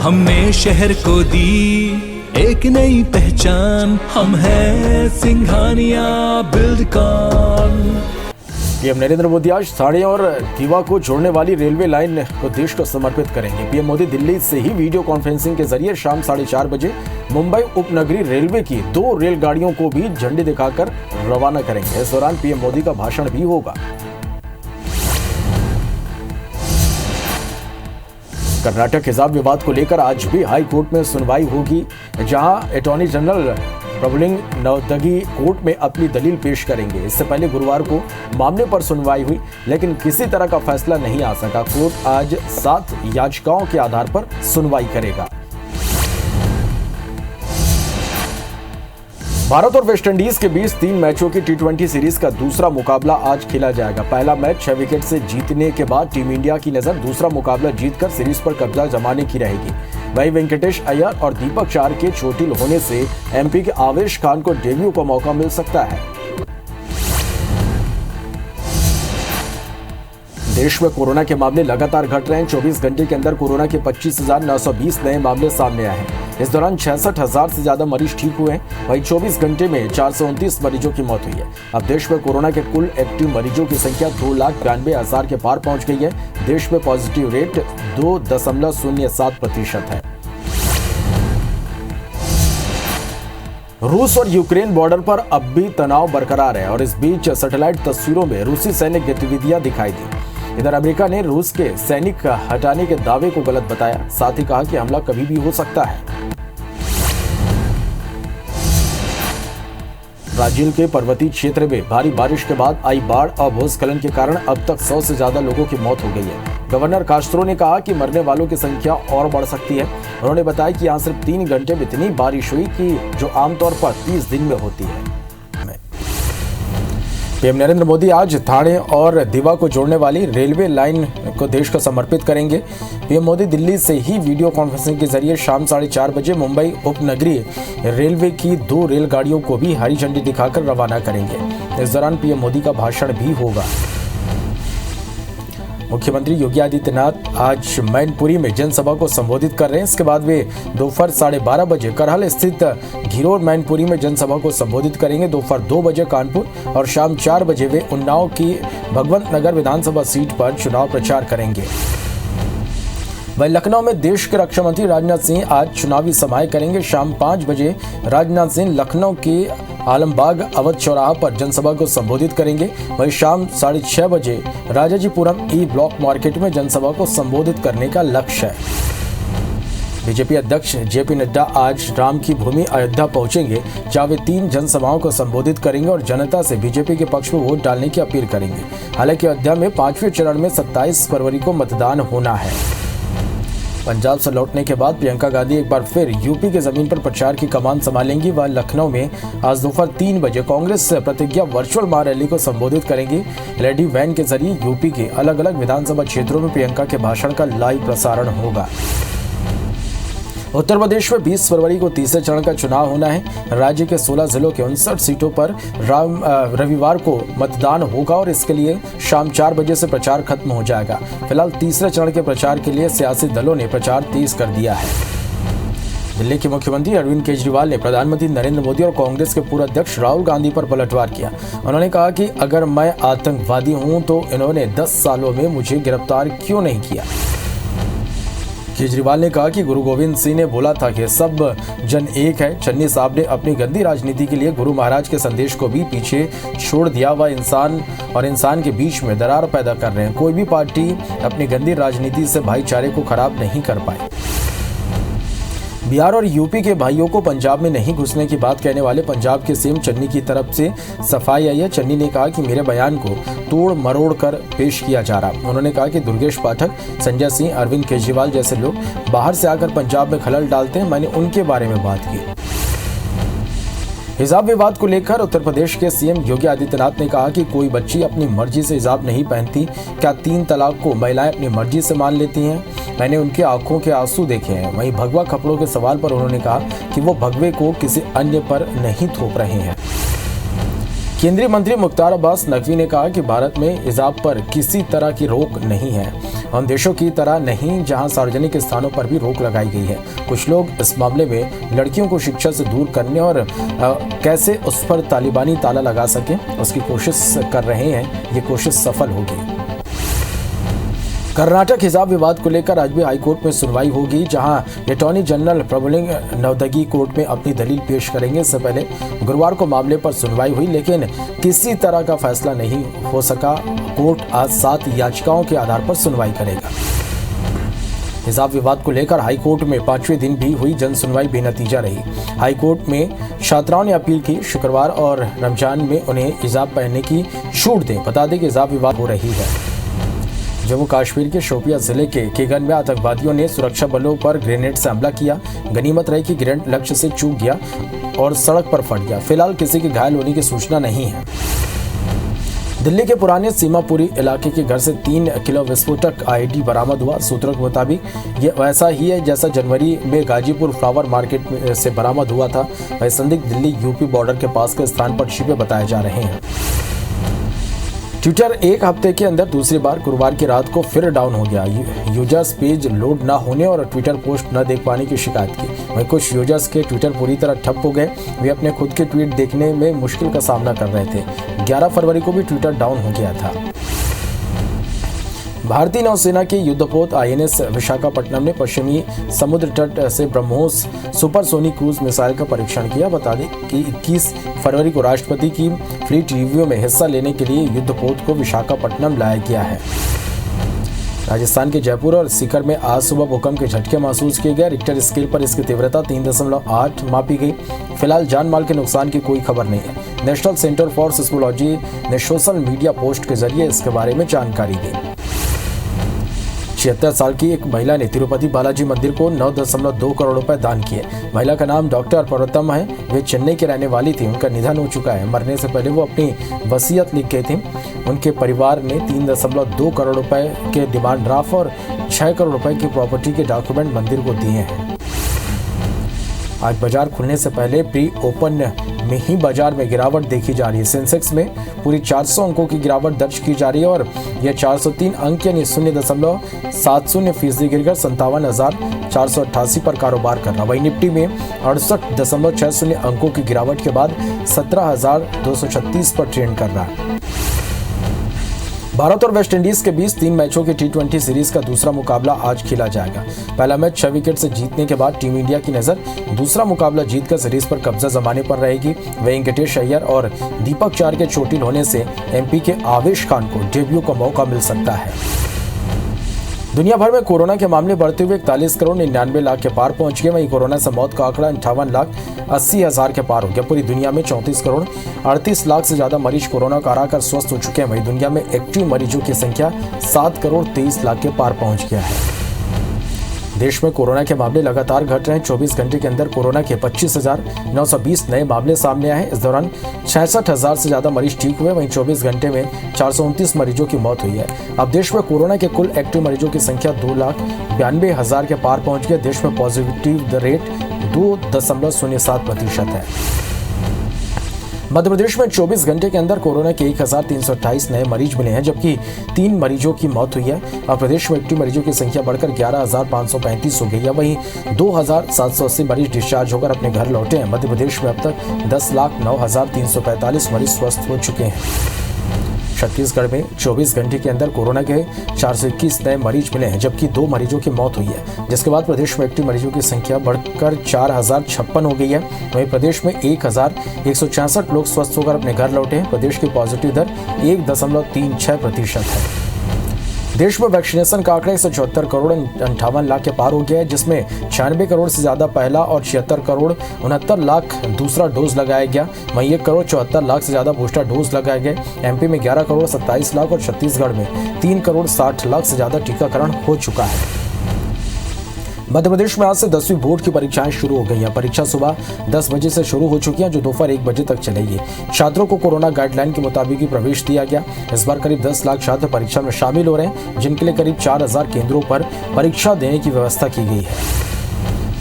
हमने शहर को दी एक नई पहचान, हम हैं सिंघानिया बिल्डकॉन। पीएम नरेंद्र मोदी आज ठाणे और दीवा को जोड़ने वाली रेलवे लाइन को देश को समर्पित करेंगे। पीएम मोदी दिल्ली से ही वीडियो कॉन्फ्रेंसिंग के जरिए शाम 4:30 बजे मुंबई उपनगरीय रेलवे की 2 रेलगाड़ियों को भी झंडी दिखाकर रवाना करेंगे। इस दौरान पीएम मोदी का भाषण भी होगा। कर्नाटक हिजाब विवाद को लेकर आज भी हाई कोर्ट में सुनवाई होगी, जहां attorney general Prabhuling Navadgi court में अपनी दलील पेश करेंगे। इससे पहले गुरुवार को मामले पर सुनवाई हुई, लेकिन किसी तरह का फैसला नहीं आ सका। कोर्ट आज 7 याचिकाओं के आधार पर सुनवाई करेगा। भारत और वेस्टइंडीज के बीच 3 मैचों की टी20 सीरीज का दूसरा मुकाबला आज खेला जाएगा। पहला मैच 6 विकेट से जीतने के बाद टीम इंडिया की नजर दूसरा मुकाबला जीतकर सीरीज पर कब्जा जमाने की रहेगी। वहीं वेंकटेश अय्यर और दीपक चार के चोटिल होने से एमपी के आवेश खान को डेब्यू का मौका मिल सकता है। देश में कोरोना के मामले लगातार घट रहे हैं। 24 घंटे के अंदर कोरोना के 25,920 नए मामले सामने आए हैं। इस दौरान 66,000 से ज्यादा मरीज ठीक हुए हैं। वहीं 24 घंटे में 429 मरीजों की मौत हुई है। अब देश में कोरोना के कुल एक्टिव मरीजों की संख्या 2,92,000 के पार पहुंच गई है। देश में पॉजिटिव रेट 2.07% है। रूस और यूक्रेन बॉर्डर पर अब भी तनाव बरकरार है और इस बीच सैटेलाइट तस्वीरों में रूसी सैनिक गतिविधियां दिखाई दी। इधर अमेरिका ने रूस के सैनिक हटाने के दावे को गलत बताया, साथ ही कहा कि हमला कभी भी हो सकता है। ब्राजील के पर्वतीय क्षेत्र में भारी बारिश के बाद आई बाढ़ और भूस्खलन के कारण अब तक 100 से ज्यादा लोगों की मौत हो गई है। गवर्नर कास्त्रो ने कहा कि मरने वालों की संख्या और बढ़ सकती है। उन्होंने बताया कि यहाँ सिर्फ 3 घंटे में इतनी बारिश हुई कि जो आमतौर पर 30 दिन में होती है। पीएम नरेंद्र मोदी आज ठाणे और दीवा को जोड़ने वाली रेलवे लाइन को देश को समर्पित करेंगे। पीएम मोदी दिल्ली से ही वीडियो कॉन्फ्रेंसिंग के जरिए शाम 4:30 बजे मुंबई उपनगरीय रेलवे की 2 रेलगाड़ियों को भी हरी झंडी दिखाकर रवाना करेंगे। इस दौरान पीएम मोदी का भाषण भी होगा। मुख्यमंत्री योगी आदित्यनाथ आज मैनपुरी में जनसभा को संबोधित कर रहे हैं। इसके बाद वे दोपहर 12:30 बजे करहल स्थित घिरोर मैनपुरी में जनसभा को संबोधित करेंगे। दोपहर 2 बजे कानपुर और शाम 4 बजे वे उन्नाव की भगवंत नगर विधानसभा सीट पर चुनाव प्रचार करेंगे। वहीं लखनऊ में देश के रक्षा मंत्री राजनाथ सिंह आज चुनावी सभाएं करेंगे। शाम 5 बजे राजनाथ सिंह लखनऊ के आलमबाग अवध चौराहा पर जनसभा को संबोधित करेंगे। वहीं शाम 6:30 बजे राजाजीपुरम ई ब्लॉक मार्केट में जनसभा को संबोधित करने का लक्ष्य है। बीजेपी अध्यक्ष जेपी नड्डा आज राम की भूमि अयोध्या पहुंचेंगे, जहां वे 3 जनसभाओं को संबोधित करेंगे और जनता से बीजेपी के पक्ष में वोट डालने की अपील करेंगे। हालांकि अयोध्या में 5वें चरण में 27 फरवरी को मतदान होना है। पंजाब से लौटने के बाद प्रियंका गांधी एक बार फिर यूपी के जमीन पर प्रचार की कमान संभालेंगी। वह लखनऊ में आज दोपहर 3 बजे कांग्रेस प्रतिज्ञा वर्चुअल महारैली को संबोधित करेंगी। एलईडी वैन के जरिए यूपी के अलग अलग विधानसभा क्षेत्रों में प्रियंका के भाषण का लाइव प्रसारण होगा। उत्तर प्रदेश में 20 फरवरी को तीसरे चरण का चुनाव होना है। राज्य के 16 जिलों के 59 सीटों पर रविवार को मतदान होगा और इसके लिए शाम 4 बजे से प्रचार खत्म हो जाएगा। फिलहाल तीसरे चरण के प्रचार के लिए सियासी दलों ने प्रचार तेज कर दिया है। दिल्ली के मुख्यमंत्री अरविंद केजरीवाल ने प्रधानमंत्री नरेंद्र मोदी और कांग्रेस के पूर्व अध्यक्ष राहुल गांधी पर पलटवार किया। उन्होंने कहा कि अगर मैं आतंकवादी हूं तो इन्होंने 10 सालों में मुझे गिरफ्तार क्यों नहीं किया। केजरीवाल ने कहा कि गुरु गोविंद सिंह ने बोला था कि सब जन एक है। चन्नी साहब ने अपनी गंदी राजनीति के लिए गुरु महाराज के संदेश को भी पीछे छोड़ दिया। वह इंसान और इंसान के बीच में दरार पैदा कर रहे हैं। कोई भी पार्टी अपनी गंदी राजनीति से भाईचारे को खराब नहीं कर पाई। बिहार और यूपी के भाइयों को पंजाब में नहीं घुसने की बात कहने वाले पंजाब के सीएम चन्नी की तरफ से सफाई आई है। चन्नी ने कहा कि मेरे बयान को तोड़ मरोड़ कर पेश किया जा रहा। उन्होंने कहा कि दुर्गेश पाठक, संजय सिंह, अरविंद केजरीवाल जैसे लोग बाहर से आकर पंजाब में खलल डालते हैं। मैंने उनके बारे में बात की। हिजाब विवाद को लेकर उत्तर प्रदेश के सीएम योगी आदित्यनाथ ने कहा कि कोई बच्ची अपनी मर्जी से हिजाब नहीं पहनती। क्या 3 तलाक को महिलाएं अपनी मर्जी से मान लेती हैं? मैंने उनकी आंखों के आंसू देखे हैं। वहीं भगवा कपड़ों के सवाल पर उन्होंने कहा कि वो भगवे को किसी अन्य पर नहीं थोप रहे हैं। केंद्रीय मंत्री मुख्तार अब्बास नकवी ने कहा कि भारत में हिजाब पर किसी तरह की रोक नहीं है। उन देशों की तरह नहीं जहां सार्वजनिक स्थानों पर भी रोक लगाई गई है। कुछ लोग इस मामले में लड़कियों को शिक्षा से दूर करने और कैसे उस पर तालिबानी ताला लगा सके उसकी कोशिश कर रहे हैं। ये कोशिश सफल होगी। कर्नाटक हिजाब विवाद को लेकर आज भी हाईकोर्ट में सुनवाई होगी, जहां attorney general Prabhuling Navadgi court में अपनी दलील पेश करेंगे। इससे पहले गुरुवार को मामले पर सुनवाई हुई, लेकिन किसी तरह का फैसला नहीं हो सका। कोर्ट आज 7 याचिकाओं के आधार पर सुनवाई करेगा। हिजाब विवाद को लेकर हाईकोर्ट में 5वें दिन भी हुई जन सुनवाई बेनतीजा रही। हाईकोर्ट में छात्राओं ने अपील की शुक्रवार और रमजान में उन्हें हिजाब पहनने की छूट दें। बता दें कि हिजाब विवाद हो रही है। जम्मू कश्मीर के शोपिया जिले के केगन में आतंकवादियों ने सुरक्षा बलों पर ग्रेनेड से हमला किया। गनीमत रही कि ग्रेनेड लक्ष्य से चूक गया और सड़क पर फट गया। फिलहाल किसी के घायल होने की सूचना नहीं है। दिल्ली के पुराने सीमापुरी इलाके के घर से 3 किलो विस्फोटक आईडी बरामद हुआ। सूत्रों के मुताबिक ये वैसा ही है जैसा जनवरी में गाजीपुर फ्लावर मार्केट से बरामद हुआ था। वह संदिग्ध दिल्ली यूपी बॉर्डर के पास के स्थान पर छिपे बताए जा रहे हैं। ट्विटर एक हफ्ते के अंदर दूसरी बार गुरुवार की रात को फिर डाउन हो गया। यूजर्स पेज लोड न होने और ट्विटर पोस्ट न देख पाने की शिकायत की। वहीं कुछ यूजर्स के ट्विटर पूरी तरह ठप हो गए। वे अपने खुद के ट्वीट देखने में मुश्किल का सामना कर रहे थे। 11 फरवरी को भी ट्विटर डाउन हो गया था। भारतीय नौसेना के युद्धपोत INS विशाखापट्टनम ने पश्चिमी समुद्र तट से ब्रह्मोस सुपरसोनिक क्रूज मिसाइल का परीक्षण किया। बता दें कि 21 फरवरी को राष्ट्रपति की फ्लीट रिव्यू में हिस्सा लेने के लिए युद्धपोत को विशाखापट्टनम लाया गया है। राजस्थान के जयपुर और सीकर में आज सुबह भूकंप के झटके महसूस किए गए। रिक्टर स्केल पर इसकी तीव्रता 3.8 मापी गई। फिलहाल जान माल के नुकसान की कोई खबर नहीं है। नेशनल सेंटर फॉर सिस्मोलॉजी ने सोशल मीडिया पोस्ट के जरिए इसके बारे में जानकारी दी। 76 साल की एक महिला ने तिरुपति बालाजी मंदिर को 9.2 करोड़ रुपए दान किए। महिला का नाम डॉक्टर पर्वतम है। वे चेन्नई की रहने वाली थी। उनका निधन हो चुका है। मरने से पहले वो अपनी वसीयत लिख गई थी। उनके परिवार ने 3.2 करोड़ रुपए के डिमांड ड्राफ्ट और 6 करोड़ रुपए की प्रॉपर्टी के डॉक्यूमेंट मंदिर को दिए हैं। आज बाजार खुलने से पहले प्री ओपन में ही बाजार में गिरावट देखी जा रही है। सेंसेक्स में पूरी 400 अंकों की गिरावट दर्ज की जा रही है और यह 403 अंक यानी 0.70% गिरकर 57,488 पर कारोबार कर रहा। वहीं निफ्टी में 68.60 अंकों की गिरावट के बाद 17,236 पर ट्रेंड कर रहा है। भारत और वेस्टइंडीज के बीच 3 मैचों की T20 सीरीज का दूसरा मुकाबला आज खेला जाएगा। पहला मैच 6 विकेट से जीतने के बाद टीम इंडिया की नजर दूसरा मुकाबला जीतकर सीरीज पर कब्जा जमाने पर रहेगी। वेंकटेश अय्यर और दीपक चार के चोटिल होने से MP के आवेश खान को डेब्यू का मौका मिल सकता है। दुनिया भर में कोरोना के मामले बढ़ते हुए 41 करोड़ 99 लाख के पार पहुंच गए। वहीं कोरोना से मौत का आंकड़ा 58,80,000 के पार हो गया। पूरी दुनिया में 34 करोड़ 38 लाख से ज्यादा मरीज कोरोना का हराकर स्वस्थ हो चुके हैं। वहीं दुनिया में एक्टिव मरीजों की संख्या 7 करोड़ 23 लाख के पार पहुंच गया है। देश में कोरोना के मामले लगातार घट रहे हैं। 24 घंटे के अंदर कोरोना के 25,920 नए मामले सामने आए। इस दौरान 66,000 से ज्यादा मरीज ठीक हुए। वहीं 24 घंटे में 429 मरीजों की मौत हुई है। अब देश में कोरोना के कुल एक्टिव मरीजों की संख्या 2,92,000 के पार पहुंच गई। देश में पॉजिटिव रेट 2.07% है। मध्य प्रदेश में 24 घंटे के अंदर कोरोना के 1,328 नए मरीज मिले हैं, जबकि 3 मरीजों की मौत हुई है। अब प्रदेश में एक्टिव मरीजों की संख्या बढ़कर 11,535 हो गई है। वहीं 2,780 मरीज डिस्चार्ज होकर अपने घर लौटे हैं। मध्य प्रदेश में अब तक 10,09,345 मरीज स्वस्थ हो चुके हैं। छत्तीसगढ़ में 24 घंटे के अंदर कोरोना के 421 नए मरीज मिले हैं, जबकि 2 मरीजों की मौत हुई है, जिसके बाद प्रदेश में एक्टिव मरीजों की संख्या बढ़कर 4,056 हो गई है। वहीं प्रदेश में 1,166 लोग स्वस्थ होकर अपने घर लौटे हैं। प्रदेश की पॉजिटिव दर 1.36% है। देश में वैक्सीनेशन का आंकड़ा 174 करोड़ 58 लाख के पार हो गया है, जिसमें 96 करोड़ से ज्यादा पहला और 76 करोड़ 69 लाख दूसरा डोज लगाया गया। वहीं 1 करोड़ 74 लाख से ज्यादा बूस्टर डोज लगाए गए। MP में 11 करोड़ 27 लाख और छत्तीसगढ़ में 3 करोड़ 60 लाख से ज्यादा टीकाकरण हो चुका है। मध्य प्रदेश में आज से 10वीं बोर्ड की परीक्षाएं शुरू हो गई हैं। परीक्षा सुबह 10 बजे से शुरू हो चुकी हैं, जो दोपहर 1 बजे तक चलेगी। छात्रों को कोरोना गाइडलाइन के मुताबिक ही प्रवेश दिया गया। इस बार करीब 10 लाख छात्र परीक्षा में शामिल हो रहे हैं, जिनके लिए करीब 4,000 केंद्रों पर परीक्षा देने की व्यवस्था की गई है।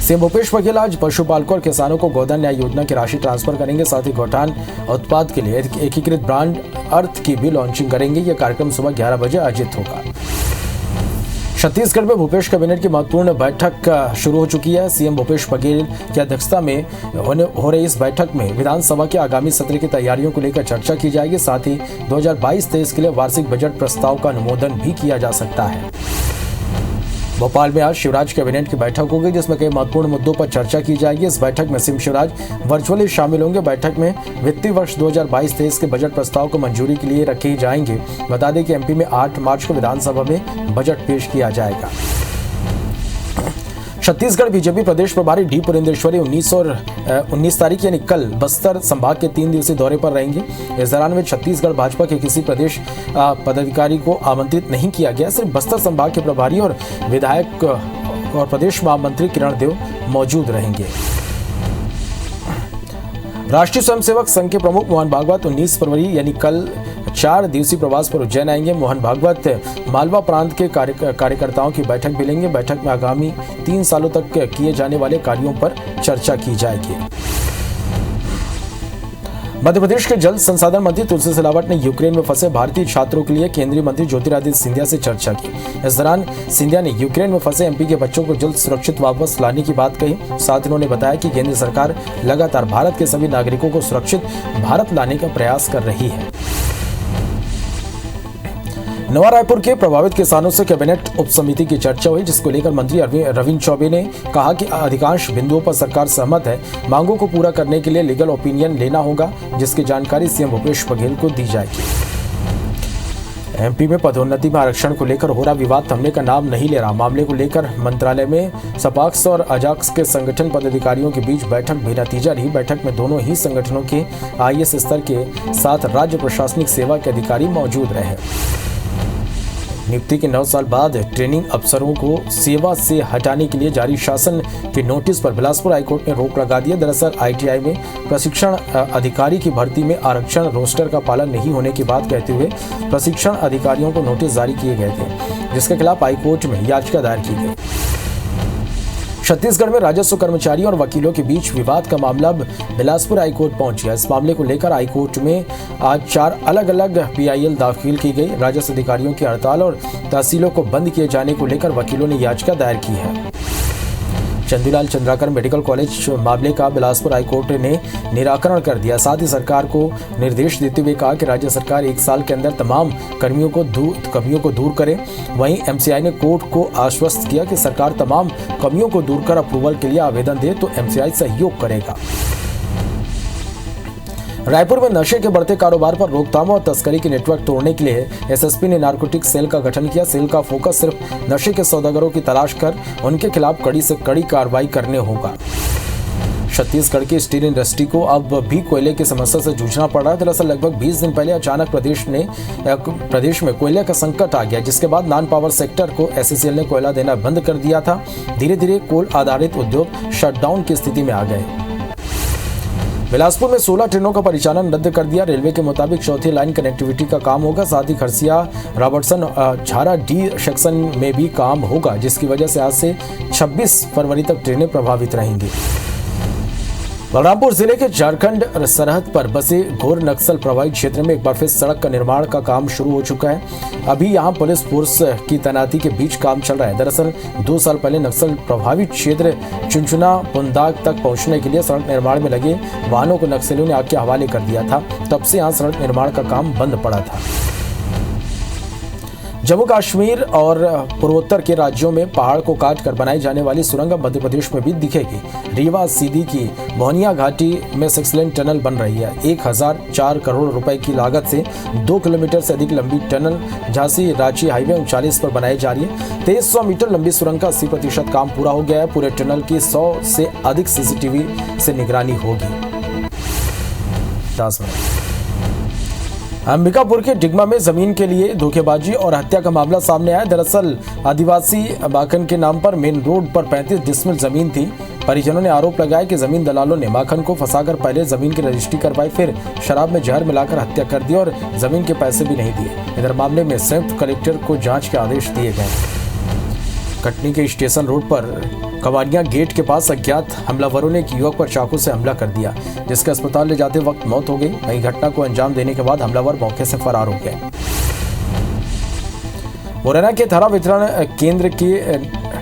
सीएम भूपेश बघेल आज पशुपालकों और किसानों को गोधन न्याय योजना की राशि ट्रांसफर करेंगे। साथ ही गौठान उत्पाद के लिए एकीकृत ब्रांड अर्थ की भी लॉन्चिंग करेंगे। यह कार्यक्रम सुबह 11 बजे आयोजित होगा। छत्तीसगढ़ में भूपेश कैबिनेट की महत्वपूर्ण बैठक शुरू हो चुकी है। सीएम भूपेश बघेल की अध्यक्षता में हो रही इस बैठक में विधानसभा के आगामी सत्र की तैयारियों को लेकर चर्चा की जाएगी। साथ ही 2022-23 के लिए वार्षिक बजट प्रस्ताव का अनुमोदन भी किया जा सकता है। भोपाल में आज शिवराज कैबिनेट की बैठक होगी, जिसमें कई महत्वपूर्ण मुद्दों पर चर्चा की जाएगी। इस बैठक में सीएम शिवराज वर्चुअली शामिल होंगे। बैठक में वित्तीय वर्ष 2022-23 के बजट प्रस्ताव को मंजूरी के लिए रखे जाएंगे। बता दें कि एमपी में 8 मार्च को विधानसभा में बजट पेश किया जाएगा। छत्तीसगढ़ बीजेपी प्रदेश प्रभारी डी पुरेंद्रेश्वरी 19 तारीख यानी कल बस्तर संभाग के 3 दिवसीय दौरे पर रहेंगे। इस दौरान में छत्तीसगढ़ भाजपा के किसी प्रदेश पदाधिकारी को आमंत्रित नहीं किया गया। सिर्फ बस्तर संभाग के प्रभारी और विधायक और प्रदेश महामंत्री किरण देव मौजूद रहेंगे। राष्ट्रीय स्वयंसेवक संघ के प्रमुख मोहन भागवत 19 फरवरी यानी कल 4 दिवसीय प्रवास पर उज्जैन आएंगे। मोहन भागवत मालवा प्रांत के कार्यकर्ताओं की बैठक भी लेंगे। बैठक में आगामी 3 सालों तक किए जाने वाले कार्यों पर चर्चा की जाएगी। मध्य प्रदेश के जल संसाधन मंत्री तुलसी सिलावट ने यूक्रेन में फंसे भारतीय छात्रों के लिए केंद्रीय मंत्री ज्योतिरादित्य सिंधिया से चर्चा की। इस दौरान सिंधिया ने यूक्रेन में फंसे एमपी के बच्चों को जल्द सुरक्षित वापस लाने की बात कही। साथ ही उन्होंने बताया कि केंद्र सरकार लगातार भारत के सभी नागरिकों को सुरक्षित भारत लाने का प्रयास कर रही है। नवा रायपुर के प्रभावित किसानों से कैबिनेट उप समिति की चर्चा हुई, जिसको लेकर मंत्री रविंद्र चौबे ने कहा कि अधिकांश बिंदुओं पर सरकार सहमत है। मांगों को पूरा करने के लिए लीगल ओपिनियन लेना होगा, जिसकी जानकारी सीएम भूपेश बघेल को दी जाएगी। एमपी में पदोन्नति में आरक्षण को लेकर हो रहा विवाद थमने का नाम नहीं ले रहा। मामले को लेकर मंत्रालय में सपाक्स और अजाक्स के संगठन पदाधिकारियों के बीच बैठक बेनतीजा रही। बैठक में दोनों ही संगठनों के आईएएस स्तर के साथ राज्य प्रशासनिक सेवा के अधिकारी मौजूद रहे। नियुक्ति के 9 साल बाद ट्रेनिंग अफसरों को सेवा से हटाने के लिए जारी शासन के नोटिस पर बिलासपुर हाईकोर्ट ने रोक लगा दिया। दरअसल आईटीआई में प्रशिक्षण अधिकारी की भर्ती में आरक्षण रोस्टर का पालन नहीं होने की बात कहते हुए प्रशिक्षण अधिकारियों को नोटिस जारी किए गए थे, जिसके खिलाफ हाईकोर्ट में याचिका दायर की गई। छत्तीसगढ़ में राजस्व कर्मचारियों और वकीलों के बीच विवाद का मामला अब बिलासपुर हाईकोर्ट पहुंच गया। इस मामले को लेकर हाईकोर्ट में आज 4 अलग अलग पीआईएल दाखिल की गई। राजस्व अधिकारियों की हड़ताल और तहसीलों को बंद किए जाने को लेकर वकीलों ने याचिका दायर की है। चंदूलाल चंद्राकर मेडिकल कॉलेज मामले का बिलासपुर हाईकोर्ट ने निराकरण कर दिया। साथ ही सरकार को निर्देश देते हुए कहा कि राज्य सरकार 1 साल के अंदर तमाम कमियों को दूर करे। वहीं एमसीआई ने कोर्ट को आश्वस्त किया कि सरकार तमाम कमियों को दूर कर अप्रूवल के लिए आवेदन दे तो एमसीआई सहयोग करेगा। रायपुर में नशे के बढ़ते कारोबार पर रोकथाम और तस्करी के नेटवर्क तोड़ने के लिए एसएसपी ने नारकोटिक सेल का गठन किया। सेल का फोकस सिर्फ नशे के सौदागरों की तलाश कर उनके खिलाफ कड़ी से कड़ी कार्रवाई करने होगा। छत्तीसगढ़ की स्टील इंडस्ट्री को अब भी कोयले की समस्या से जूझना पड़ रहा है। दरअसल लगभग 20 दिन पहले अचानक प्रदेश में कोयले का संकट आ गया, जिसके बाद नॉन पावर सेक्टर को एससीसीएल ने कोयला देना बंद कर दिया था। धीरे धीरे कोल आधारित उद्योग शटडाउन की स्थिति में आ गए। बिलासपुर में 16 ट्रेनों का परिचालन रद्द कर दिया। रेलवे के मुताबिक चौथी लाइन कनेक्टिविटी का काम होगा। साथ ही खरसिया रॉबर्टसन झारा डी सेक्शन में भी काम होगा, जिसकी वजह से आज से 26 फरवरी तक ट्रेनें प्रभावित रहेंगी। बलरामपुर जिले के झारखंड सरहद पर बसे घोर नक्सल प्रभावित क्षेत्र में एक बार फिर सड़क का निर्माण का काम शुरू हो चुका है। अभी यहां पुलिस फोर्स की तैनाती के बीच काम चल रहा है। दरअसल 2 साल पहले नक्सल प्रभावित क्षेत्र चुनचुना पुंदाग तक पहुंचने के लिए सड़क निर्माण में लगे वाहनों को नक्सलियों ने आग के हवाले कर दिया था। तब से यहां सड़क निर्माण का काम बंद पड़ा था। जम्मू कश्मीर और पूर्वोत्तर के राज्यों में पहाड़ को काट कर बनाई जाने वाली सुरंग मध्य प्रदेश में भी दिखेगी। रीवा सीधी की मोहनिया घाटी में 6 लेन टनल बन रही है। 1004 करोड़ रुपए की लागत से 2 किलोमीटर से अधिक लंबी टनल झांसी रांची हाईवे 39 पर बनाई जा रही है। 2300 मीटर लंबी सुरंग का 80% काम पूरा हो गया है। पूरे टनल की 100 से अधिक सीसीटीवी से निगरानी होगी। अंबिकापुर के डिगमा में जमीन के लिए धोखेबाजी और हत्या का मामला सामने आया। दरअसल आदिवासी माखन के नाम पर मेन रोड पर 35 डिसमिल जमीन थी। परिजनों ने आरोप लगाया कि जमीन दलालों ने माखन को फंसाकर पहले जमीन की रजिस्ट्री करवाई, फिर शराब में जहर मिलाकर हत्या कर दी और जमीन के पैसे भी नहीं दिए। इधर मामले में संयुक्त कलेक्टर को जांच के आदेश दिए गए। कटनी के स्टेशन रोड पर कवानिया गेट के पास अज्ञात हमलावरों ने एक युवक पर चाकू से हमला कर दिया, जिसके अस्पताल ले जाते वक्त मौत हो गई। वहीं घटना को अंजाम देने के बाद हमलावर मौके से फरार हो गए। मुरैना के थाना वितरण केंद्र के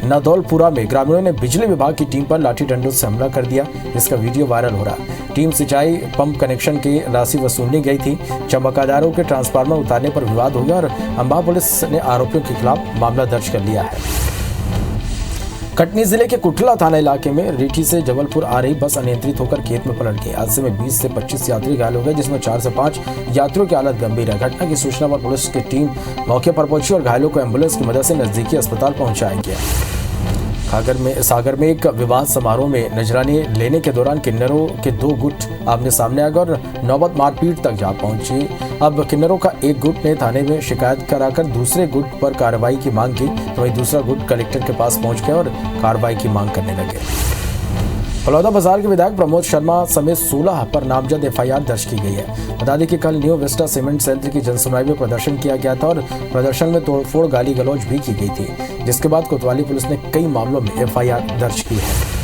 नदौलपुरा में ग्रामीणों ने बिजली विभाग की टीम पर लाठी डंडों से हमला कर दिया, जिसका वीडियो वायरल हो रहा। टीम सिंचाई पंप कनेक्शन की राशि वसूलने गई थी। चमकादारों के ट्रांसफार्मर उतारने पर विवाद हो गया और अंबा पुलिस ने आरोपियों के खिलाफ मामला दर्ज कर लिया है। कटनी जिले के कुठला थाना इलाके में रीठी से जबलपुर आ रही बस अनियंत्रित होकर खेत में पलट गई। हादसे में 20 से 25 यात्री घायल हो गए, जिसमें 4 से 5 यात्रियों की हालत गंभीर है। घटना की सूचना पर पुलिस की टीम मौके पर पहुंची और घायलों को एम्बुलेंस की मदद से नजदीकी अस्पताल पहुंचाया गया। सागर में एक विवाह समारोह में नजरानी लेने के दौरान किन्नरों के 2 गुट आमने सामने आ गए और नौबत मारपीट तक जा पहुंची। अब किन्नरों का एक गुट ने थाने में शिकायत कराकर दूसरे गुट पर कार्रवाई की मांग की, तो वहीं दूसरा गुट कलेक्टर के पास पहुंच गया और कार्रवाई की मांग करने लगे। बलौदा बाजार के विधायक प्रमोद शर्मा समेत 16 पर नामजद एफआईआर दर्ज की गई है। बता दें कि कल न्यू विस्टा सीमेंट संयंत्र की जनसुनवाई में प्रदर्शन किया गया था और प्रदर्शन में तोड़फोड़ गाली गलौज भी की गई थी, जिसके बाद कोतवाली पुलिस ने कई मामलों में एफआईआर दर्ज की है।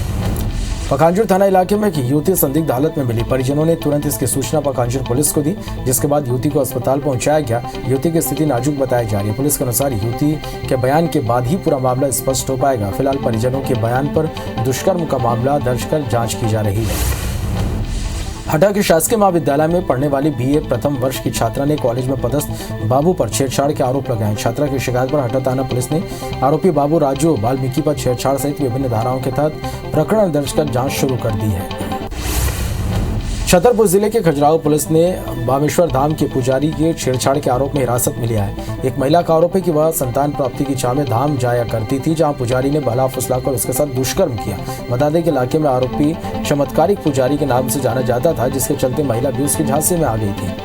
पखांजूर थाना इलाके में एक युवती संदिग्ध हालत में मिली। परिजनों ने तुरंत इसकी सूचना पखांजूर पुलिस को दी, जिसके बाद युवती को अस्पताल पहुंचाया गया। युवती की स्थिति नाजुक बताई जा रही है। पुलिस के अनुसार युवती के बयान के बाद ही पूरा मामला स्पष्ट हो पाएगा। फिलहाल परिजनों के बयान पर दुष्कर्म का मामला दर्ज कर जांच की जा रही है। हटा के शासकीय महाविद्यालय में पढ़ने वाली बीए प्रथम वर्ष की छात्रा ने कॉलेज में पदस्थ बाबू पर छेड़छाड़ के आरोप लगाए। छात्रा की शिकायत पर हटा थाना पुलिस ने आरोपी बाबू राजू वाल्मीकि पर छेड़छाड़ सहित विभिन्न धाराओं के तहत प्रकरण दर्ज कर जांच शुरू कर दी है। छतरपुर जिले के खजुराहो पुलिस ने बामेश्वर धाम के पुजारी के छेड़छाड़ के आरोप में हिरासत में लिया है। एक महिला का आरोप है कि वह संतान प्राप्ति की चाह में धाम जाया करती थी, जहां पुजारी ने बहला फुसलाकर उसके साथ दुष्कर्म किया। बता दें कि इलाके में आरोपी चमत्कारिक पुजारी के नाम से जाना जाता था, जिसके चलते महिला भी उसके झांसे में आ गई थी।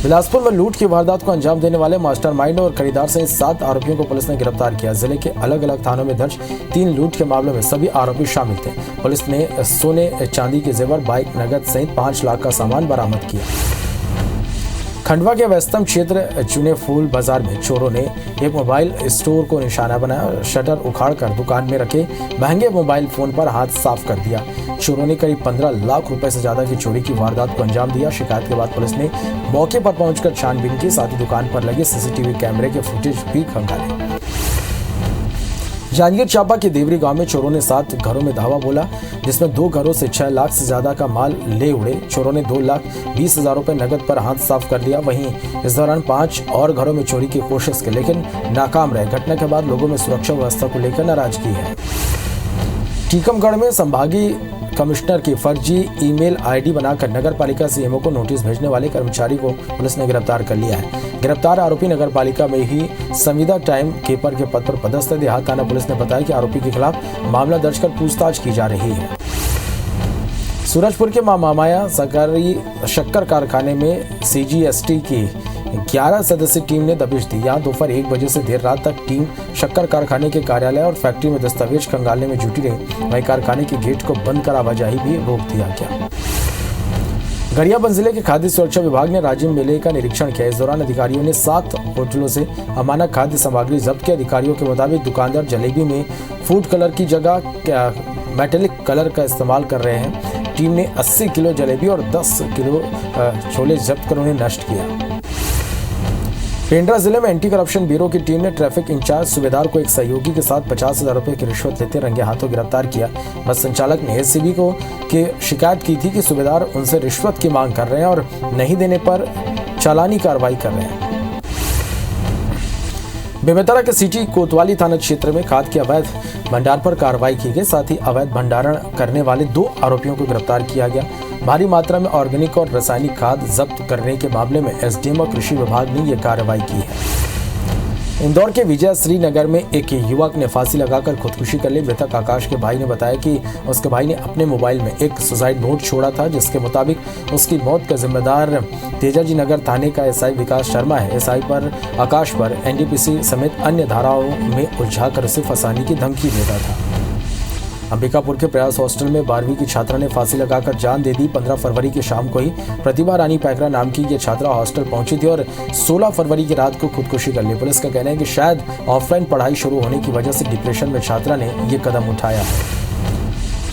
बिलासपुर में लूट की वारदात को अंजाम देने वाले मास्टरमाइंड और खरीदार सहित 7 आरोपियों को पुलिस ने गिरफ्तार किया। जिले के अलग अलग थानों में दर्ज 3 लूट के मामलों में सभी आरोपी शामिल थे। पुलिस ने सोने, चांदी के जेवर, बाइक, नगद सहित 5 लाख का सामान बरामद किया। खंडवा के व्यस्तम क्षेत्र चुने फूल बाजार में चोरों ने एक मोबाइल स्टोर को निशाना बनाया और शटर उखाड़कर दुकान में रखे महंगे मोबाइल फोन पर हाथ साफ कर दिया। चोरों ने करीब 15 लाख रुपए से ज्यादा की चोरी की वारदात को अंजाम दिया। शिकायत के बाद पुलिस ने मौके पर पहुंचकर छानबीन की, साथ ही दुकान पर लगे सीसीटीवी कैमरे के फुटेज भी खंगाले। जांजगीर चांपा के देवरी गांव में चोरों ने 7 घरों में धावा बोला, जिसमें 2 घरों से 6 लाख से ज्यादा का माल ले उड़े। चोरों ने 2,20,000 रुपए नकद पर हाथ साफ कर लिया। वहीं इस दौरान 5 और घरों में चोरी की कोशिश की, लेकिन नाकाम रहे। घटना के बाद लोगों में सुरक्षा व्यवस्था को लेकर नाराजगी है। टीकमगढ़ में संभागीय कमिश्नर की फर्जी ईमेल आईडी बनाकर नगर पालिका सीएमओ को नोटिस भेजने वाले कर्मचारी को पुलिस ने गिरफ्तार कर लिया है। गिरफ्तार आरोपी नगर पालिका में ही संविदा टाइम कीपर के पद पर पदस्थ है। देहात थाना पुलिस ने बताया कि आरोपी के खिलाफ मामला दर्ज कर पूछताछ की जा रही है। सूरजपुर के मामाया सरकारी शक्कर कारखाने में सीजीएसटी की 11 सदस्यीय टीम ने दबिश दी। यहाँ दोपहर 1 बजे से देर रात तक टीम शक्कर कारखाने के कार्यालय और फैक्ट्री में दस्तावेज खंगालने में जुटी रही। वहीं कारखाने के गेट को बंद कर आवाजाही भी रोक दिया गया। गरियाबंद जिले के खाद्य सुरक्षा विभाग ने राजिम मेले का निरीक्षण किया। इस दौरान अधिकारियों ने 7 होटलों से अमानक खाद्य सामग्री जब्त की। अधिकारियों के मुताबिक दुकानदार जलेबी में फूड कलर की जगह मेटेलिक कलर का इस्तेमाल कर रहे हैं। टीम ने 80 किलो जलेबी और 10 किलो छोले जब्त कर उन्हें नष्ट किया। पेंड्रा जिले में एंटी करप्शन ब्यूरो की टीम ने ट्रैफिक इंचार्ज सूबेदार को एक सहयोगी के साथ 50,000 रुपए की रिश्वत लेते रंगे हाथों गिरफ्तार किया। बस संचालक ने एससीबी को शिकायत की थी कि सूबेदार उनसे रिश्वत की मांग कर रहे हैं और नहीं देने पर चालानी कार्रवाई कर रहे हैं। बेमेतरा के सिटी कोतवाली थाना क्षेत्र में खाद के अवैध भंडार पर कार्रवाई की गई। साथ ही अवैध भंडारण करने वाले 2 आरोपियों को गिरफ्तार किया गया। भारी मात्रा में ऑर्गेनिक और रासायनिक खाद जब्त करने के मामले में एसडीएम और कृषि विभाग ने यह कार्रवाई की है। इंदौर के विजय श्रीनगर में एक युवक ने फांसी लगाकर खुदकुशी कर ली। मृतक आकाश के भाई ने बताया कि उसके भाई ने अपने मोबाइल में एक सुसाइड नोट छोड़ा था, जिसके मुताबिक उसकी मौत का जिम्मेदार तेजाजी नगर थाने का एसआई विकास शर्मा है। एसआई पर आकाश पर एनडीपीसी समेत अन्य धाराओं में उलझाकर उसे फंसाने की धमकी देता था। अंबिकापुर के प्रयास हॉस्टल में 12वीं की छात्रा ने फांसी लगाकर जान दे दी। 15 फरवरी की शाम को ही प्रतिभा रानी पैकरा नाम की ये छात्रा हॉस्टल पहुंची थी और 16 फरवरी की रात को खुदकुशी कर ली। पुलिस का कहना है कि शायद ऑफलाइन पढ़ाई शुरू होने की वजह से डिप्रेशन में छात्रा ने ये कदम उठाया है।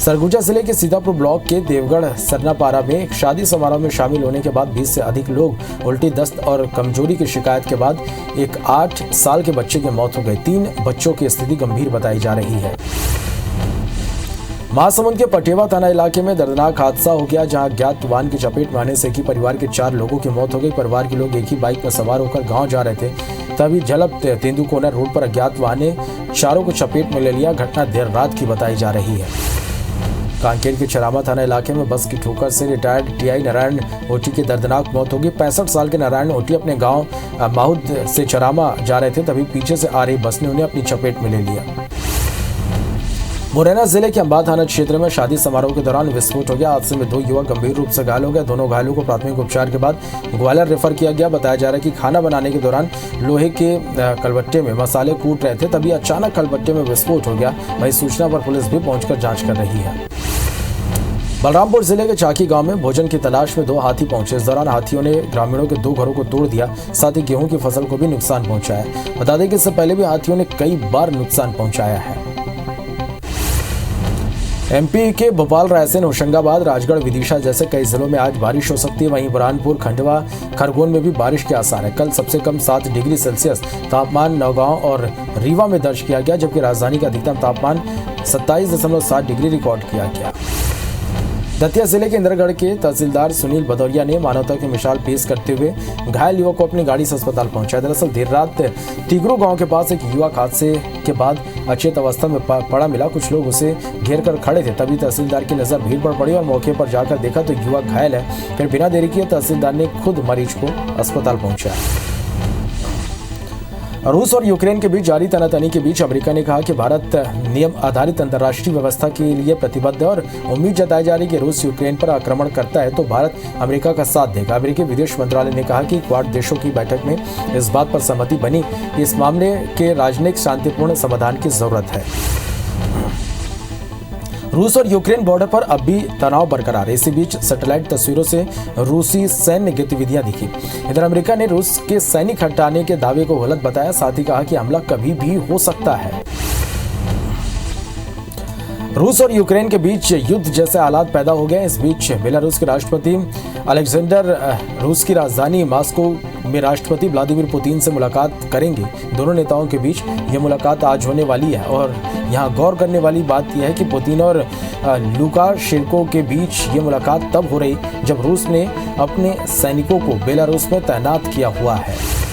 सरगुजा जिले के सीतापुर ब्लॉक के देवगढ़ सरनापारा में एक शादी समारोह में शामिल होने के बाद 20 से अधिक लोग उल्टी, दस्त और कमजोरी की शिकायत के बाद एक 8 साल के बच्चे की मौत हो गई। 3 बच्चों की स्थिति गंभीर बताई जा रही है। महासमुंद के पटेवा थाना इलाके में दर्दनाक हादसा हो गया, जहां अज्ञात वाहन की चपेट में आने से एक ही परिवार के 4 लोगों की मौत हो गई। परिवार के लोग एक ही बाइक पर सवार होकर गांव जा रहे थे, तभी झलप तेंदुकोना रोड पर अज्ञात वाहन ने चारों को चपेट में ले लिया। घटना देर रात की बताई जा रही है। कांकेर के चरामा थाना इलाके में बस की ठोकर से रिटायर्ड टीआई नारायण ओटी की दर्दनाक मौत होगी। 65 साल के नारायण ओटी अपने गांव माहुद से चरामा जा रहे थे, तभी पीछे से आ रही बस ने उन्हें अपनी चपेट में ले लिया। मुरैना जिले के अंबा थाना क्षेत्र में शादी समारोह के दौरान विस्फोट हो गया। हादसे में 2 युवक गंभीर रूप से घायल हो गए। दोनों घायलों को प्राथमिक उपचार के बाद ग्वालियर रेफर किया गया। बताया जा रहा है कि खाना बनाने के दौरान लोहे के कलबट्टे में मसाले कूट रहे थे, तभी अचानक कलबट्टे में विस्फोट हो गया। वहीं सूचना पर पुलिस भी पहुंचकर जांच कर रही है। बलरामपुर जिले के चाकी गांव में भोजन की तलाश में 2 हाथी पहुंचे। इस दौरान हाथियों ने ग्रामीणों के 2 घरों को तोड़ दिया, साथ ही गेहूं की फसल को भी नुकसान पहुंचाया। बता दें कि इससे पहले भी हाथियों ने कई बार नुकसान पहुंचाया है। एमपी के भोपाल, रायसेन, होशंगाबाद, राजगढ़, विदिशा जैसे कई जिलों में आज बारिश हो सकती है। वहीं बुरहानपुर, खंडवा, खरगोन में भी बारिश के आसार है। कल सबसे कम 7 डिग्री सेल्सियस तापमान नौगांव और रीवा में दर्ज किया गया, जबकि राजधानी का अधिकतम तापमान 27.7 डिग्री रिकॉर्ड किया गया। दतिया जिले के इंद्रगढ़ के तहसीलदार सुनील भदौरिया ने मानवता की मिसाल पेश करते हुए घायल युवक को अपनी गाड़ी से अस्पताल पहुंचाया। दरअसल देर रात तिगरू गांव के पास एक युवक हादसे के बाद अचेत अवस्था में पड़ा मिला। कुछ लोग उसे घेर कर खड़े थे, तभी तहसीलदार की नजर भीड़ पर पड़ी और मौके पर जाकर देखा तो युवक घायल है। फिर बिना देरी किए तहसीलदार ने खुद मरीज को अस्पताल पहुंचाया। रूस और यूक्रेन के बीच जारी तनातनी के बीच अमेरिका ने कहा कि भारत नियम आधारित अंतर्राष्ट्रीय व्यवस्था के लिए प्रतिबद्ध है और उम्मीद जताई जा रही है कि रूस यूक्रेन पर आक्रमण करता है तो भारत अमेरिका का साथ देगा। अमेरिकी विदेश मंत्रालय ने कहा कि क्वाड देशों की बैठक में इस बात पर सहमति बनी कि इस मामले के राजनयिक शांतिपूर्ण समाधान की जरूरत है। रूस और यूक्रेन बॉर्डर पर अब भी तनाव बरकरार है। इसी बीच सैटेलाइट तस्वीरों से रूसी सैन्य गतिविधियां दिखी। इधर अमेरिका ने रूस के सैनिक हटाने के दावे को गलत बताया, साथ ही कहा कि हमला कभी भी हो सकता है। रूस और यूक्रेन के बीच युद्ध जैसे हालात पैदा हो गए। इस बीच बेलारूस के राष्ट्रपति अलेक्जेंडर रूस की राजधानी मॉस्को में राष्ट्रपति व्लादिमीर पुतिन से मुलाकात करेंगे। दोनों नेताओं के बीच यह मुलाकात आज होने वाली है और यहाँ गौर करने वाली बात यह है कि पुतिन और लुकाशेंको के बीच ये मुलाकात तब हो रही जब रूस ने अपने सैनिकों को बेलारूस में तैनात किया हुआ है।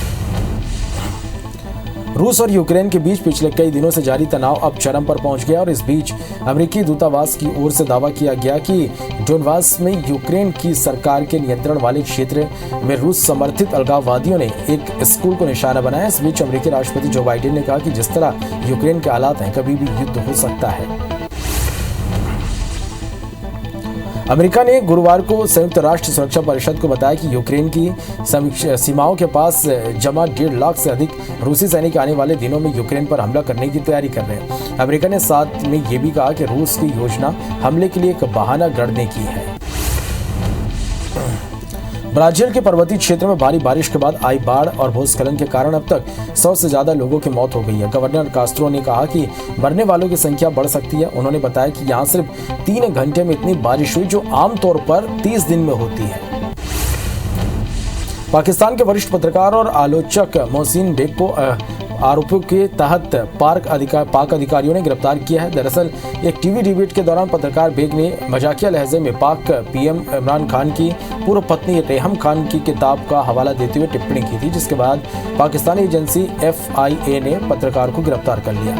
रूस और यूक्रेन के बीच पिछले कई दिनों से जारी तनाव अब चरम पर पहुंच गया और इस बीच अमेरिकी दूतावास की ओर से दावा किया गया कि डोनबास में यूक्रेन की सरकार के नियंत्रण वाले क्षेत्र में रूस समर्थित अलगाववादियों ने एक स्कूल को निशाना बनाया। इस बीच अमेरिकी राष्ट्रपति जो बाइडेन ने कहा कि जिस तरह यूक्रेन के हालात हैं, कभी भी युद्ध हो सकता है। अमेरिका ने गुरुवार को संयुक्त राष्ट्र सुरक्षा परिषद को बताया कि यूक्रेन की सीमाओं के पास जमा 1.5 लाख से अधिक रूसी सैनिक आने वाले दिनों में यूक्रेन पर हमला करने की तैयारी कर रहे हैं। अमेरिका ने साथ में ये भी कहा कि रूस की योजना हमले के लिए एक बहाना गढ़ने की है। ब्राजील के पर्वतीय क्षेत्र में भारी बारिश के बाद आई बाढ़ और भूस्खलन के कारण अब तक 100 से ज्यादा लोगों की मौत हो गई है। गवर्नर कास्ट्रो ने कहा कि मरने वालों की संख्या बढ़ सकती है। उन्होंने बताया कि यहाँ सिर्फ 3 घंटे में इतनी बारिश हुई जो आमतौर पर 30 दिन में होती है। पाकिस्तान के वरिष्ठ पत्रकार और आलोचक मोहसिन बेग को आरोपों के तहत पाक अधिकारियों ने गिरफ्तार किया है। दरअसल एक टीवी डिबेट के दौरान पत्रकार बेग ने मजाकिया लहजे में पाक पीएम इमरान खान की पूर्व पत्नी रेहम खान की किताब का हवाला देते हुए टिप्पणी की थी, जिसके बाद पाकिस्तानी एजेंसी FIA ने पत्रकार को गिरफ्तार कर लिया।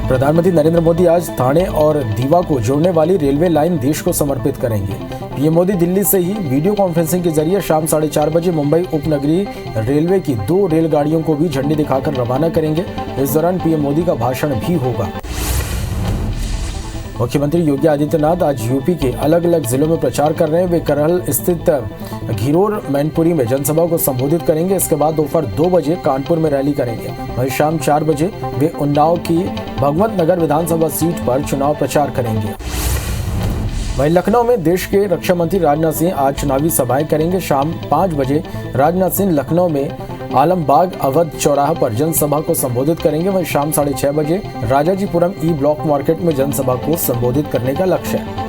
प्रधानमंत्री नरेंद्र मोदी आज ठाणे और दीवा को जोड़ने वाली रेलवे लाइन देश को समर्पित करेंगे। पीएम मोदी दिल्ली से ही वीडियो कॉन्फ्रेंसिंग के जरिए शाम 4:30 बजे मुंबई उपनगरीय रेलवे की 2 रेलगाड़ियों को भी झंडी दिखाकर रवाना करेंगे। इस दौरान पीएम मोदी का भाषण भी होगा। मुख्यमंत्री योगी आदित्यनाथ आज यूपी के अलग अलग जिलों में प्रचार कर रहे हैं। वे करहल स्थित घिरोर मैनपुरी में जनसभा को संबोधित करेंगे। इसके बाद दोपहर 2 बजे कानपुर में रैली करेंगे। वहीं शाम 4 बजे वे उन्नाव की भगवंत नगर विधानसभा सीट पर चुनाव प्रचार करेंगे। वहीं लखनऊ में देश के रक्षा मंत्री राजनाथ सिंह आज चुनावी सभाएं करेंगे। शाम 5 बजे राजनाथ सिंह लखनऊ में आलमबाग अवध चौराहा पर जनसभा को संबोधित करेंगे। वहीं शाम 6:30 बजे राजाजीपुरम ई ब्लॉक मार्केट में जनसभा को संबोधित करने का लक्ष्य है।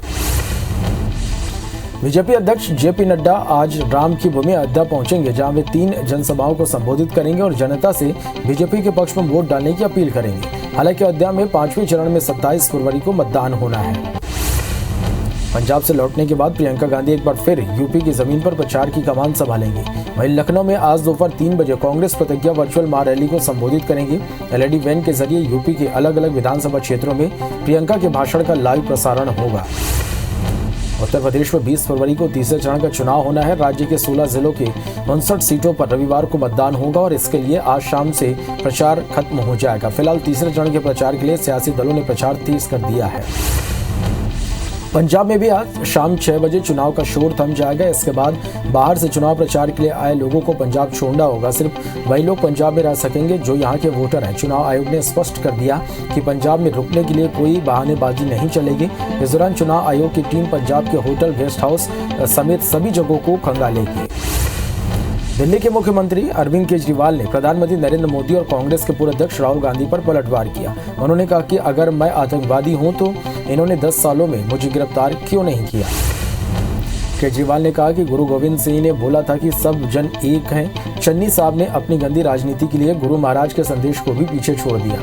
बीजेपी अध्यक्ष जेपी नड्डा आज राम की भूमि अयोध्या पहुंचेंगे, जहां वे 3 जनसभाओं को संबोधित करेंगे और जनता से बीजेपी के पक्ष में वोट डालने की अपील करेंगे। हालांकि अयोध्या में 5वें चरण में 27 फरवरी को मतदान होना है। पंजाब से लौटने के बाद प्रियंका गांधी एक बार फिर यूपी की जमीन पर प्रचार की कमान संभालेंगी। वहीं लखनऊ में आज दोपहर 3 बजे कांग्रेस प्रतिज्ञा वर्चुअल महारैली को संबोधित करेंगी। एलईडी वैन के जरिए यूपी के अलग अलग विधानसभा क्षेत्रों में प्रियंका के भाषण का लाइव प्रसारण होगा। उत्तर प्रदेश में 20 फरवरी को तीसरे चरण का चुनाव होना है। राज्य के 16 जिलों के 59 सीटों पर रविवार को मतदान होगा और इसके लिए आज शाम से प्रचार खत्म हो जाएगा। फिलहाल तीसरे चरण के प्रचार के लिए सियासी दलों ने प्रचार तेज कर दिया है। पंजाब में भी आज शाम 6 बजे चुनाव का शोर थम जाएगा। इसके बाद बाहर से चुनाव प्रचार के लिए आए लोगों को पंजाब छोड़ना होगा। सिर्फ वही लोग पंजाब में रह सकेंगे जो यहाँ के वोटर हैं। चुनाव आयोग ने स्पष्ट कर दिया कि पंजाब में रुकने के लिए कोई बहानेबाजी नहीं चलेगी। इस दौरान चुनाव आयोग की टीम पंजाब के होटल, गेस्ट हाउस समेत सभी जगहों को खंगालेगी। दिल्ली के मुख्यमंत्री अरविंद केजरीवाल ने प्रधानमंत्री नरेंद्र मोदी और कांग्रेस के पूर्व अध्यक्ष राहुल गांधी पर पलटवार किया। उन्होंने कहा कि अगर मैं आतंकवादी हूं तो इन्होंने 10 सालों में मुझे गिरफ्तार क्यों नहीं किया। केजरीवाल ने कहा कि गुरु गोविंद सिंह ने बोला था कि सब जन एक हैं। चन्नी साहब ने अपनी गंदी राजनीति के लिए गुरु महाराज के संदेश को भी पीछे छोड़ दिया।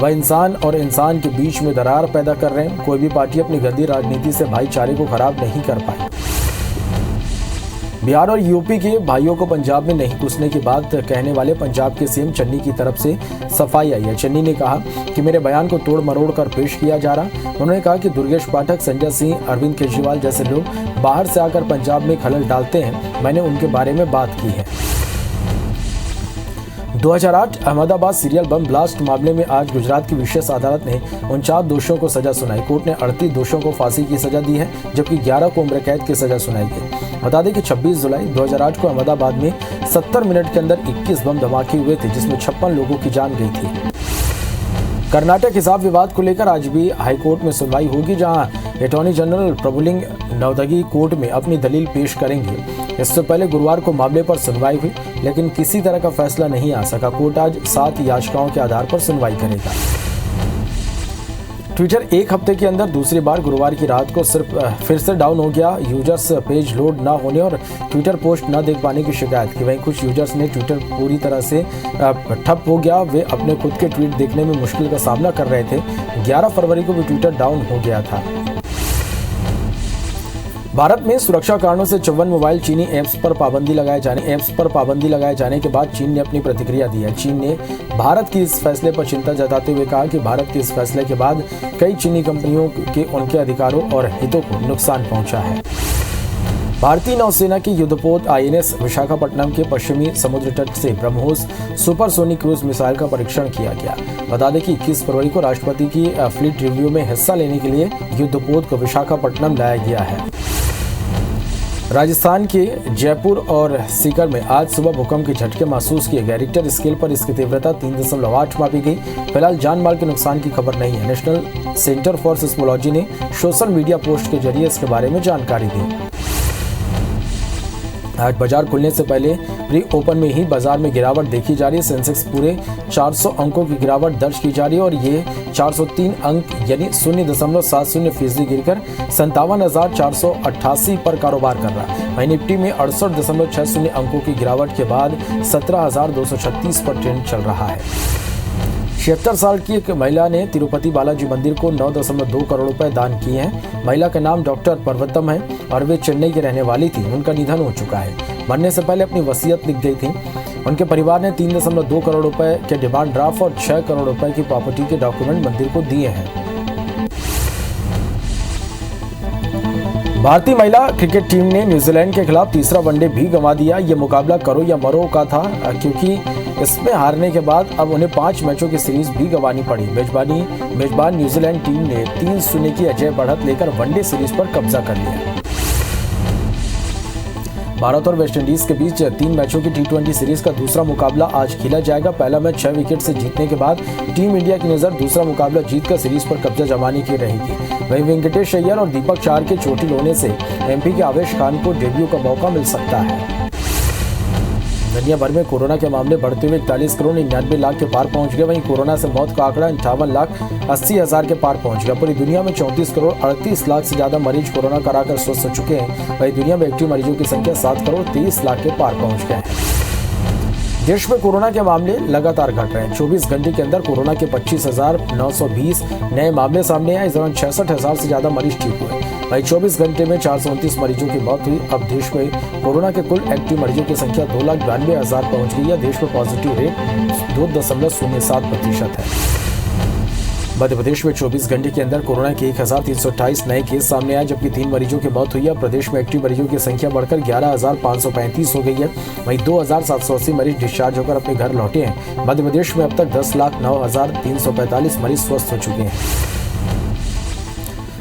वह इंसान और इंसान के बीच में दरार पैदा कर रहे हैं। कोई भी पार्टी अपनी गंदी राजनीति से भाईचारे को खराब नहीं कर पाई। बिहार और यूपी के भाइयों को पंजाब में नहीं घुसने की बात कहने वाले पंजाब के सीएम चन्नी की तरफ से सफाई आई है। चन्नी ने कहा कि मेरे बयान को तोड़ मरोड़ कर पेश किया जा रहा। उन्होंने कहा कि दुर्गेश पाठक, संजय सिंह, अरविंद केजरीवाल जैसे लोग बाहर से आकर पंजाब में खलल डालते हैं। मैंने उनके बारे में बात की है। 2008 अहमदाबाद सीरियल बम ब्लास्ट मामले में आज गुजरात की विशेष अदालत ने 49 दोषियों को सजा सुनाई। कोर्ट ने 38 दोषियों को फांसी की सजा दी है, जबकि 11 को उम्र कैद की सजा सुनाई गई। बता दें कि 26 जुलाई 2008 को अहमदाबाद में 70 मिनट के अंदर 21 बम धमाके हुए थे, जिसमें 56 लोगों की जान गई थी। कर्नाटक हिसाब विवाद को लेकर आज भी हाईकोर्ट में सुनवाई होगी, जहां attorney general Prabhuling Navadgi court में अपनी दलील पेश करेंगे। इससे पहले गुरुवार को मामले पर सुनवाई हुई, लेकिन किसी तरह का फैसला नहीं आ सका। कोर्ट आज 7 याचिकाओं के आधार पर सुनवाई करेगा। ट्विटर एक हफ्ते के अंदर दूसरी बार गुरुवार की रात को फिर से डाउन हो गया। यूजर्स पेज लोड ना होने और ट्विटर पोस्ट न देख पाने की शिकायत की। वहीं कुछ यूजर्स ने ट्विटर पूरी तरह से ठप हो गया। वे अपने खुद के ट्वीट देखने में मुश्किल का सामना कर रहे थे। 11 फरवरी को भी ट्विटर डाउन हो गया था। भारत में सुरक्षा कारणों से 54 मोबाइल चीनी ऐप्स पर पाबंदी लगाए जाने के बाद चीन ने अपनी प्रतिक्रिया दी है। चीन ने भारत की इस फैसले पर चिंता जताते हुए कहा कि भारत के इस फैसले के बाद कई चीनी कंपनियों के उनके अधिकारों और हितों को नुकसान पहुंचा है। भारतीय नौसेना की युद्धपोत INS विशाखापट्टनम के पश्चिमी समुद्र तट से ब्रह्मोस सुपरसोनिक क्रूज मिसाइल का परीक्षण किया गया। बता दें कि 21 फरवरी को राष्ट्रपति की फ्लीट रिव्यू में हिस्सा लेने के लिए युद्धपोत को विशाखापट्टनम लाया गया है। राजस्थान के जयपुर और सीकर में आज सुबह भूकंप के झटके महसूस किए गए। रिक्टर स्केल पर इसकी तीव्रता 3.8 मापी गई। फिलहाल जान माल के नुकसान की खबर नहीं है। नेशनल सेंटर फॉर सिस्मोलॉजी ने सोशल मीडिया पोस्ट के जरिए इसके बारे में जानकारी दी। आज बाजार खुलने से पहले प्री ओपन में ही बाजार में गिरावट देखी जा रही है। सेंसेक्स पूरे 400 अंकों की गिरावट दर्ज की जा रही है और ये 403 अंक यानी 0.70% गिरकर 57,488 पर कारोबार कर रहा है। वहीं निफ्टी में 68.60 अंकों की गिरावट के बाद 17,236 पर ट्रेंड चल रहा है। 76 साल की एक महिला ने तिरुपति बालाजी मंदिर को 9.2 करोड़ रुपए दान किए हैं। महिला का नाम डॉक्टर पर्वतम है और वे चेन्नई की रहने वाली थी। उनका निधन हो चुका है। मरने से पहले अपनी वसीयत लिख गई थी। उनके परिवार ने 3.2 करोड़ रुपए के डिमांड ड्राफ्ट और 6 करोड़ रुपए की प्रॉपर्टी के डॉक्यूमेंट मंदिर को दिए हैं। भारतीय महिला क्रिकेट टीम ने न्यूजीलैंड के खिलाफ तीसरा वनडे भी गंवा दिया। ये मुकाबला करो या मरो का था, क्योंकि इसमें हारने के बाद अब उन्हें 5 मैचों की सीरीज भी गंवानी पड़ी। मेजबान न्यूजीलैंड टीम ने 3-0 की अजय बढ़त लेकर वनडे सीरीज पर कब्जा कर लिया। भारत और वेस्टइंडीज के बीच 3 मैचों की T20 सीरीज का दूसरा मुकाबला आज खेला जाएगा। पहला मैच 6 विकेट से जीतने के बाद टीम इंडिया की नजर दूसरा मुकाबला जीतकर सीरीज पर कब्जा जमाने की रहेगी। वहीं वेंकटेश अय्यर और दीपक चार के चोटिल होने से MP के आवेश खान को डेब्यू का मौका मिल सकता है। दुनिया भर में कोरोना के मामले बढ़ते हुए 41 करोड़ 99 लाख के पार पहुंच गए। वहीं कोरोना से मौत का आंकड़ा 58,80,000 के पार पहुंच गया। पूरी दुनिया में 34 करोड़ 38 लाख से ज्यादा मरीज कोरोना कराकर स्वस्थ हो चुके हैं। वहीं दुनिया में एक्टिव मरीजों की संख्या 7 करोड़ 23 लाख के पार पहुंच गए हैं। देश में कोरोना के मामले लगातार घट रहे हैं। 24 घंटे के अंदर कोरोना के 25,920 नए मामले सामने आए। इस दौरान 66,000 से ज्यादा मरीज ठीक हुए। वहीं 24 घंटे में 429 मरीजों की मौत हुई। अब देश में कोरोना के कुल एक्टिव मरीजों की संख्या 2,92,000 पहुंच गई है। देश में पॉजिटिव रेट 2.07% है। मध्य प्रदेश में 24 घंटे के अंदर कोरोना के 1,328 नए केस सामने आए, जबकि 3 मरीजों की मौत हुई है। प्रदेश में एक्टिव मरीजों की संख्या बढ़कर 11,535 हो गई है। वहीं 2,780 मरीज डिस्चार्ज होकर अपने घर लौटे हैं। मध्य प्रदेश में अब तक 10,09,345 मरीज स्वस्थ हो चुके हैं।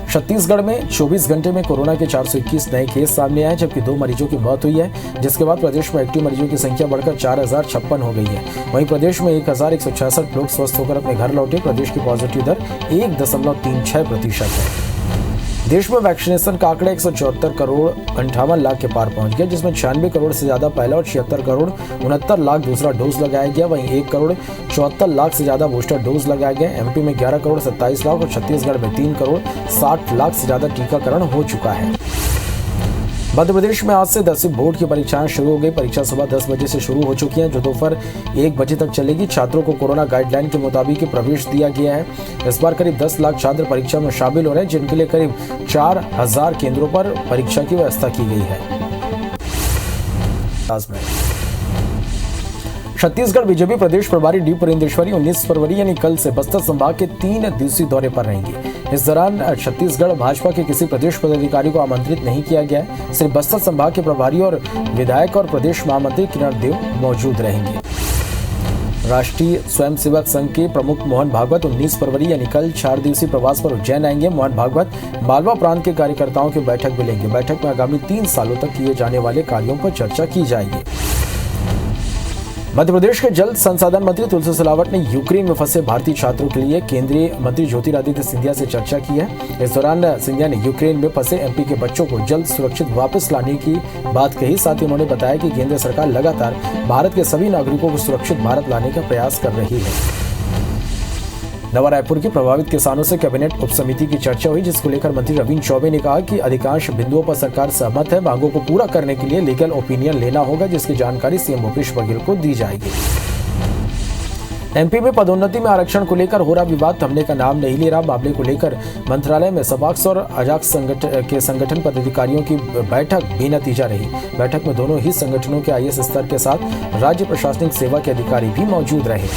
छत्तीसगढ़ में 24 घंटे में कोरोना के 421 नए केस सामने आए, जबकि 2 मरीजों की मौत हुई है, जिसके बाद प्रदेश में एक्टिव मरीजों की संख्या बढ़कर 4,056 हो गई है। वहीं प्रदेश में 1,166 लोग स्वस्थ होकर अपने घर लौटे। प्रदेश की पॉजिटिव दर 1.36% है। देश में वैक्सीनेशन का आंकड़ा 174 करोड़ 58 लाख के पार पहुंच गया, जिसमें 96 करोड़ से ज्यादा पहला और 76 करोड़ 69 लाख दूसरा डोज लगाया गया। वहीं 1 करोड़ 74 लाख से ज्यादा बूस्टर डोज लगाया गया। एमपी में 11 करोड़ 27 लाख और छत्तीसगढ़ में 3 करोड़ 60 लाख से ज्यादा टीकाकरण हो चुका है। मध्य प्रदेश में आज से 10वीं बोर्ड की परीक्षाएं शुरू हो गई। परीक्षा सुबह 10 बजे से शुरू हो चुकी हैं, जो दोपहर 1 बजे तक चलेगी। छात्रों को कोरोना गाइडलाइन के मुताबिक प्रवेश दिया गया है। इस बार करीब 10 लाख छात्र परीक्षा में शामिल हो रहे हैं, जिनके लिए करीब 4,000 केंद्रों पर परीक्षा की व्यवस्था की गई है। छत्तीसगढ़ बीजेपी प्रदेश प्रभारी डी पुरेंदेश्वरी 19 फरवरी यानी कल से बस्तर संभाग के 3 दिवसीय दौरे पर रहेंगे। इस दौरान छत्तीसगढ़ भाजपा के किसी प्रदेश पदाधिकारी को आमंत्रित नहीं किया गया है। सिर्फ बस्तर संभाग के प्रभारी और विधायक और प्रदेश महामंत्री किरण देव मौजूद रहेंगे। राष्ट्रीय स्वयंसेवक संघ के प्रमुख मोहन भागवत 19 फरवरी यानी कल 4 दिवसीय प्रवास पर उज्जैन आएंगे। मोहन भागवत मालवा प्रांत के कार्यकर्ताओं की बैठक भी लेंगे। बैठक में आगामी 3 सालों तक किए जाने वाले कार्यों पर चर्चा की जाएगी। मध्य प्रदेश के जल संसाधन मंत्री तुलसी सिलावट ने यूक्रेन में फंसे भारतीय छात्रों के लिए केंद्रीय मंत्री ज्योतिरादित्य सिंधिया से चर्चा की है। इस दौरान सिंधिया ने यूक्रेन में फंसे एमपी के बच्चों को जल्द सुरक्षित वापस लाने की बात कही। साथ ही उन्होंने बताया कि केंद्र सरकार लगातार भारत के सभी नागरिकों को सुरक्षित भारत लाने का प्रयास कर रही है। नवा रायपुर के प्रभावित किसानों से कैबिनेट उपसमिति की चर्चा हुई, जिसको लेकर मंत्री रविंद्र चौबे ने कहा कि अधिकांश बिंदुओं पर सरकार सहमत है। मांगों को पूरा करने के लिए लीगल ओपिनियन लेना होगा, जिसकी जानकारी सीएम भूपेश बघेल को दी जाएगी। एमपी में पदोन्नति में आरक्षण को लेकर हो रहा विवाद थमने का नाम नहीं ले रहा। मामले को लेकर मंत्रालय में सपाक्स और अजाक्स संगठन पदाधिकारियों की बैठक बेनतीजा रही। बैठक में दोनों ही संगठनों के आईएएस स्तर के साथ राज्य प्रशासनिक सेवा के अधिकारी भी मौजूद रहे।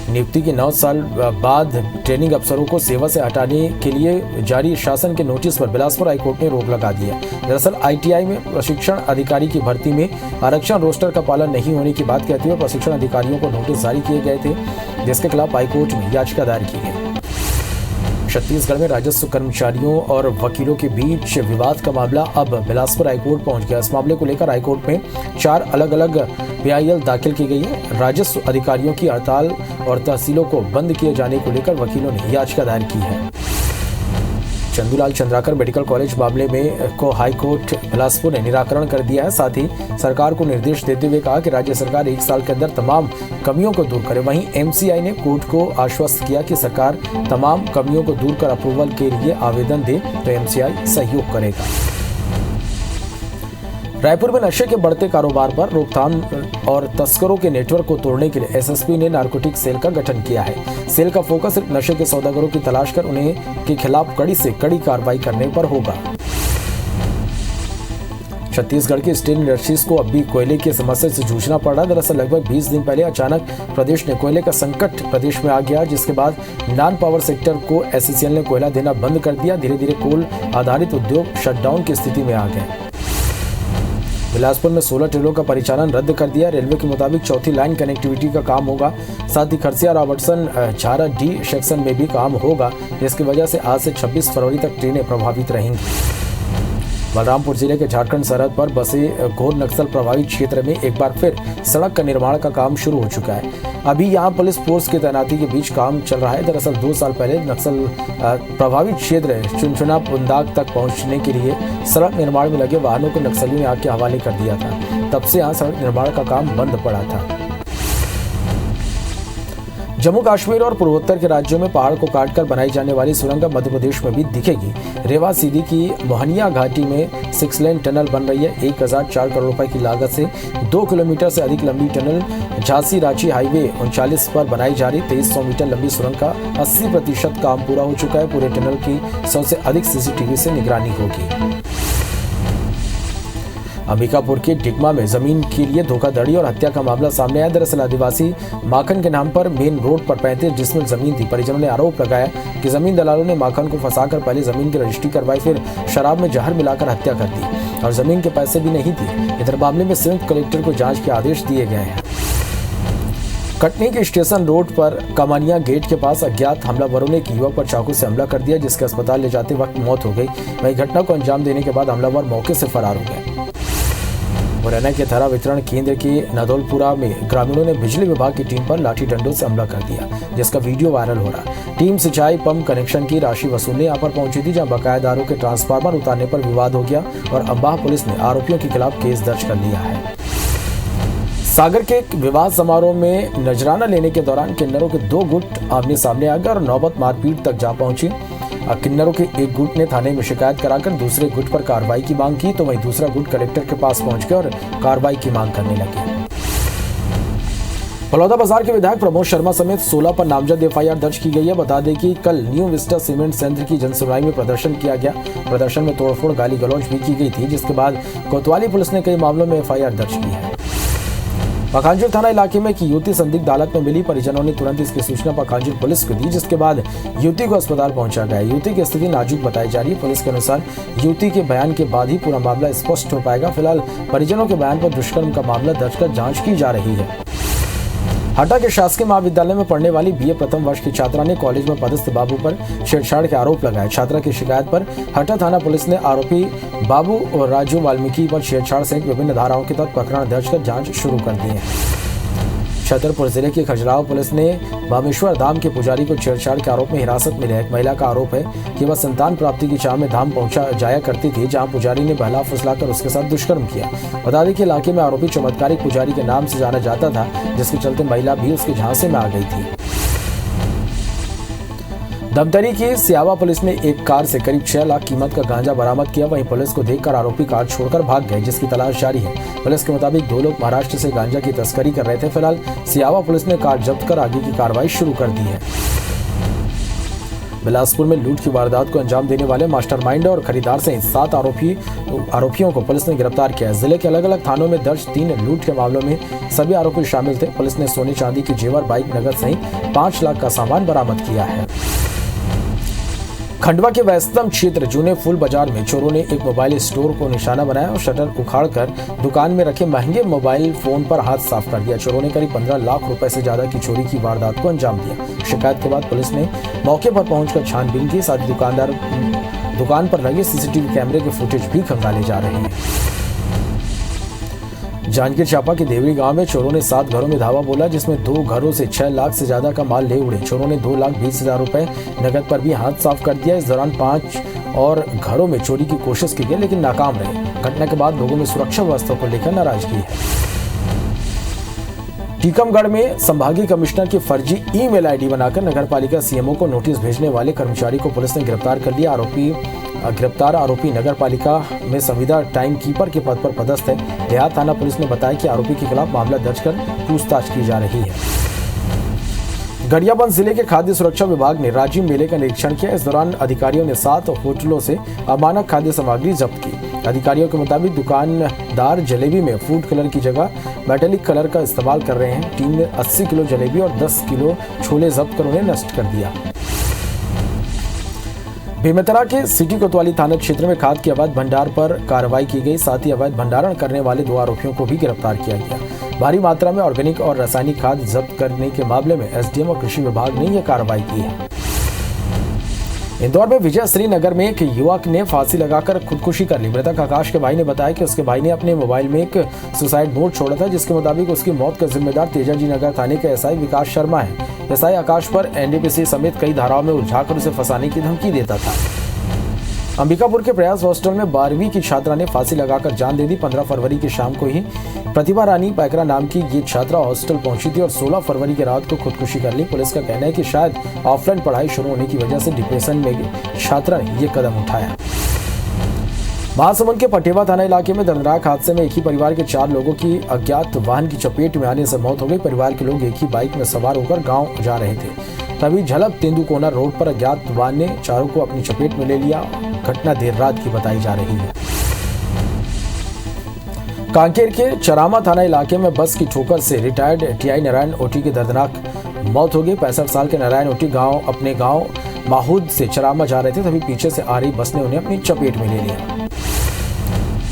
नियुक्ति के 9 साल बाद ट्रेनिंग अफसरों को सेवा से हटाने के लिए जारी शासन के नोटिस पर बिलासपुर हाईकोर्ट ने रोक लगा दी है। दरअसल आईटीआई में प्रशिक्षण अधिकारी की भर्ती में आरक्षण रोस्टर का पालन नहीं होने की बात कहते हुए प्रशिक्षण अधिकारियों को नोटिस जारी किए गए थे, जिसके खिलाफ हाईकोर्ट में याचिका दायर की गई। छत्तीसगढ़ में राजस्व कर्मचारियों और वकीलों के बीच विवाद का मामला अब बिलासपुर हाईकोर्ट पहुंच गया। इस मामले को लेकर हाईकोर्ट में 4 अलग अलग PIL दाखिल की गई है। राजस्व अधिकारियों की हड़ताल और तहसीलों को बंद किए जाने को लेकर वकीलों ने याचिका दायर की है। चंदूलाल चंद्राकर मेडिकल कॉलेज मामले में को हाईकोर्ट बिलासपुर ने निराकरण कर दिया है। साथ ही सरकार को निर्देश देते हुए कहा कि राज्य सरकार 1 साल के अंदर तमाम कमियों को दूर करे। वहीं MCI ने कोर्ट को आश्वस्त किया कि सरकार तमाम कमियों को दूर कर अप्रूवल के लिए आवेदन दे तो MCI सहयोग करेगा। रायपुर में नशे के बढ़ते कारोबार पर रोकथाम और तस्करों के नेटवर्क को तोड़ने के लिए SSP ने नारकोटिक सेल का गठन किया है। सेल का फोकस सिर्फ नशे के सौदागरों की तलाश कर उन्हें के खिलाफ कड़ी से कड़ी कार्रवाई करने पर होगा। छत्तीसगढ़ की स्टील इंडस्ट्रीज को अब भी कोयले की समस्या से जूझना पड़ रहा है। दरअसल लगभग 20 दिन पहले अचानक प्रदेश ने कोयले का संकट प्रदेश में आ गया, जिसके बाद नॉन पावर सेक्टर को SCCL ने कोयला देना बंद कर दिया। धीरे धीरे कोल आधारित उद्योग शटडाउन की स्थिति में आ गए। बिलासपुर में 16 ट्रेनों का परिचालन रद्द कर दिया। रेलवे के मुताबिक चौथी लाइन कनेक्टिविटी का काम होगा। साथ ही खरसिया रॉबर्टसन झारा D सेक्शन में भी काम होगा, जिसकी वजह से आज से 26 फरवरी तक ट्रेनें प्रभावित रहेंगी। बलरामपुर जिले के झारखंड सरहद पर बसे घोर नक्सल प्रभावित क्षेत्र में एक बार फिर सड़क का निर्माण का काम शुरू हो चुका है। अभी यहां पुलिस फोर्स की तैनाती के बीच काम चल रहा है। दरअसल 2 साल पहले नक्सल प्रभावित क्षेत्र चुनचुना पुंदाग तक पहुंचने के लिए सड़क निर्माण में लगे वाहनों को नक्सलियों ने आग के हवाले कर दिया था। तब से यहां सड़क निर्माण का काम बंद पड़ा था। जम्मू कश्मीर और पूर्वोत्तर के राज्यों में पहाड़ को काटकर बनाई जाने वाली सुरंग मध्य प्रदेश में भी दिखेगी। रेवा सीधी की मोहनिया घाटी में 6 लेन टनल बन रही है। 1004 करोड़ रुपए की लागत से 2 किलोमीटर से अधिक लंबी टनल झांसी रांची हाईवे 39 पर बनाई जा रही 2300 मीटर लंबी सुरंग का 80% काम पूरा हो चुका है। पूरे टनल की 100 से अधिक CCTV से निगरानी होगी। अंबिकापुर के डिगमा में जमीन के लिए धोखाधड़ी और हत्या का मामला सामने आया। दरअसल आदिवासी माखन के नाम पर मेन रोड पर 35 जिसमें जमीन थी। परिजनों ने आरोप लगाया कि जमीन दलालों ने माखन को फंसाकर पहले जमीन की रजिस्ट्री करवाई, फिर शराब में जहर मिलाकर हत्या कर दी और जमीन के पैसे भी नहीं दिए। इधर मामले में संयुक्त कलेक्टर को जांच के आदेश दिए गए हैं। कटनी के स्टेशन रोड पर कमानिया गेट के पास अज्ञात हमलावरों ने एक युवक पर चाकू से हमला कर दिया, जिसके अस्पताल ले जाते वक्त मौत हो गई। वहीं घटना को अंजाम देने के बाद हमलावर मौके से फरार हो गए। मुरैना के थाना वितरण केंद्र के नदौलपुरा में ग्रामीणों ने बिजली विभाग की टीम पर लाठी डंडों से हमला कर दिया, जिसका वीडियो वायरल हो रहा। टीम सिंचाई पंप कनेक्शन की राशि वसूलने यहाँ पर पहुंची थी, जहां बकायेदारों के ट्रांसफार्मर उतारने पर विवाद हो गया और अंबाह पुलिस ने आरोपियों के खिलाफ केस दर्ज कर लिया है। सागर के एक विवाह समारोह में नजराना लेने के दौरान किन्नरों के 2 गुट आमने सामने आ गए और नौबत मारपीट तक जा पहुंची। किन्नरों के एक गुट ने थाने में शिकायत कराकर दूसरे गुट पर कार्रवाई की मांग की, तो वहीं दूसरा गुट कलेक्टर के पास पहुंच गया और कार्रवाई की मांग करने लगे। बलौदाबाजार के विधायक प्रमोद शर्मा समेत 16 पर नामजद FIR दर्ज की गई है। बता दें कि कल न्यू विस्टा सीमेंट संयंत्र की जनसुनवाई में प्रदर्शन किया गया। प्रदर्शन में तोड़फोड़ गाली गलौज भी की गई थी, जिसके बाद कोतवाली पुलिस ने कई मामलों में FIR दर्ज की है। पखांजूर थाना इलाके में एक युवती संदिग्ध हालत में मिली। परिजनों ने तुरंत इसकी सूचना पखांजूर पुलिस को दी, जिसके बाद युवती को अस्पताल पहुंचा गया। युवती की स्थिति नाजुक बताई जा रही है। पुलिस के अनुसार युवती के बयान के बाद ही पूरा मामला स्पष्ट हो पाएगा। फिलहाल परिजनों के बयान पर दुष्कर्म का मामला दर्ज कर जांच की जा रही है। हटा के शासकीय महाविद्यालय में पढ़ने वाली BA प्रथम वर्ष की छात्रा ने कॉलेज में पदस्थ बाबू पर छेड़छाड़ के आरोप लगाए। छात्रा की शिकायत पर हटा थाना पुलिस ने आरोपी बाबू और राजू वाल्मीकि पर छेड़छाड़ सहित विभिन्न धाराओं के तहत प्रकरण दर्ज कर जांच शुरू कर दी है। छतरपुर जिले की खजुराहो पुलिस ने बामेश्वर धाम के पुजारी को छेड़छाड़ के आरोप में हिरासत में लिया। एक महिला का आरोप है कि वह संतान प्राप्ति की चाह में धाम पहुंचा जाया करती थी, जहां पुजारी ने बहला फुसलाकर उसके साथ दुष्कर्म किया। बता दें कि इलाके में आरोपी चमत्कारिक पुजारी के नाम से जाना जाता था, जिसके चलते महिला भी उसके झांसे में आ गई थी। दमदरी की सियावा पुलिस ने एक कार से करीब 6 लाख कीमत का गांजा बरामद किया। वहीं पुलिस को देखकर आरोपी कार छोड़कर भाग गए, जिसकी तलाश जारी है। पुलिस के मुताबिक 2 लोग महाराष्ट्र से गांजा की तस्करी कर रहे थे। फिलहाल सियावा पुलिस ने कार जब्त कर आगे की कार्रवाई शुरू कर दी है। बिलासपुर में लूट की वारदात को अंजाम देने वाले मास्टरमाइंड और खरीदार सहित 7 आरोपियों को पुलिस ने गिरफ्तार किया है। जिले के अलग अलग थानों में दर्ज 3 लूट के मामलों में सभी आरोपी शामिल थे। पुलिस ने सोने चांदी के जेवर, बाइक, नगद सहित 5 लाख का सामान बरामद किया है। खंडवा के वैष्णव क्षेत्र जूने फूल बाजार में चोरों ने एक मोबाइल स्टोर को निशाना बनाया और शटर उखाड़कर दुकान में रखे महंगे मोबाइल फोन पर हाथ साफ कर दिया। चोरों ने करीब 15 लाख रुपए से ज्यादा की चोरी की वारदात को अंजाम दिया। शिकायत के बाद पुलिस ने मौके पर पहुंचकर छानबीन की। साथ ही दुकान पर लगे CCTV कैमरे के फुटेज भी खंगाले जा रहे हैं। जांजगीर चांपा के देवरी गांव में चोरों ने 7 घरों में धावा बोला, जिसमें 2 घरों से 6 लाख से ज्यादा का माल ले उड़े। चोरों ने 2,20,000 रुपए नकद पर भी हाथ साफ कर दिया। इस दौरान 5 और घरों में चोरी की कोशिश की गई, लेकिन नाकाम रहे। घटना के बाद लोगों में सुरक्षा व्यवस्था को लेकर नाराजगी है। टीकमगढ़ में संभागीय कमिश्नर की फर्जी ईमेल आईडी बनाकर नगरपालिका सीएमओ को नोटिस भेजने वाले कर्मचारी को पुलिस ने गिरफ्तार कर लिया। गिरफ्तार आरोपी नगरपालिका में संविदा टाइम कीपर के पद पर पदस्थ है। देहात थाना पुलिस ने बताया कि आरोपी के खिलाफ मामला दर्ज कर पूछताछ की जा रही है। गरियाबंद जिले के खाद्य सुरक्षा विभाग ने राजीव मेले का निरीक्षण किया। इस दौरान अधिकारियों ने 7 होटलों से अमानक खाद्य सामग्री जब्त की। अधिकारियों के मुताबिक दुकानदार जलेबी में फूड कलर की जगह मेटेलिक कलर का इस्तेमाल कर रहे हैं। टीम ने 80 किलो जलेबी और 10 किलो छोले जब्त कर उन्हें नष्ट कर दिया। बेमेतरा के सिटी कोतवाली थाना क्षेत्र में खाद के अवैध भंडार पर कार्रवाई की गई। साथ ही अवैध भंडारण करने वाले 2 आरोपियों को भी गिरफ्तार किया गया। भारी मात्रा में ऑर्गेनिक और रासायनिक खाद जब्त करने के मामले में एसडीएम और कृषि विभाग ने यह कार्रवाई की है। इंदौर में विजय श्रीनगर में एक युवक ने फांसी लगाकर खुदकुशी कर ली। मृतक आकाश के भाई ने बताया कि उसके भाई ने अपने मोबाइल में एक सुसाइड नोट छोड़ा था, जिसके मुताबिक उसकी मौत का जिम्मेदार तेजाजी नगर थाने के एसआई विकास शर्मा है। एसआई आकाश पर एनडीपीसी समेत कई धाराओं में उलझाकर उसे फंसाने की धमकी देता था। अंबिकापुर के प्रयास हॉस्टल में 12वीं की छात्रा ने फांसी लगाकर जान दे दी। 15 फरवरी की शाम को ही प्रतिभा रानी पैकरा नाम की ये छात्रा हॉस्टल पहुंची थी और 16 फरवरी की रात को खुदकुशी कर ली। पुलिस का कहना है कि शायद ऑफलाइन पढ़ाई शुरू होने की वजह से डिप्रेशन में छात्रा ने ये कदम उठाया। महासमुंद के पटेवा थाना इलाके में दर्दनाक हादसे में एक ही परिवार के 4 लोगों की अज्ञात वाहन की चपेट में आने से मौत हो गई। परिवार के लोग एक ही बाइक में सवार होकर गांव जा रहे थे, तभी झलक तेंदुकोना रोड पर अज्ञात वाहन ने चारों को अपनी चपेट में ले लिया। घटना देर रात की बताई जा रही है। कांकेर के चरामा थाना इलाके में बस की ठोकर से रिटायर्ड टीआई नारायण ओटी की दर्दनाक मौत हो गई। 65 साल के नारायण ओटी अपने गांव माहूद से चरामा जा रहे थे, तभी पीछे से आ रही बस ने उन्हें अपनी चपेट में ले लिया।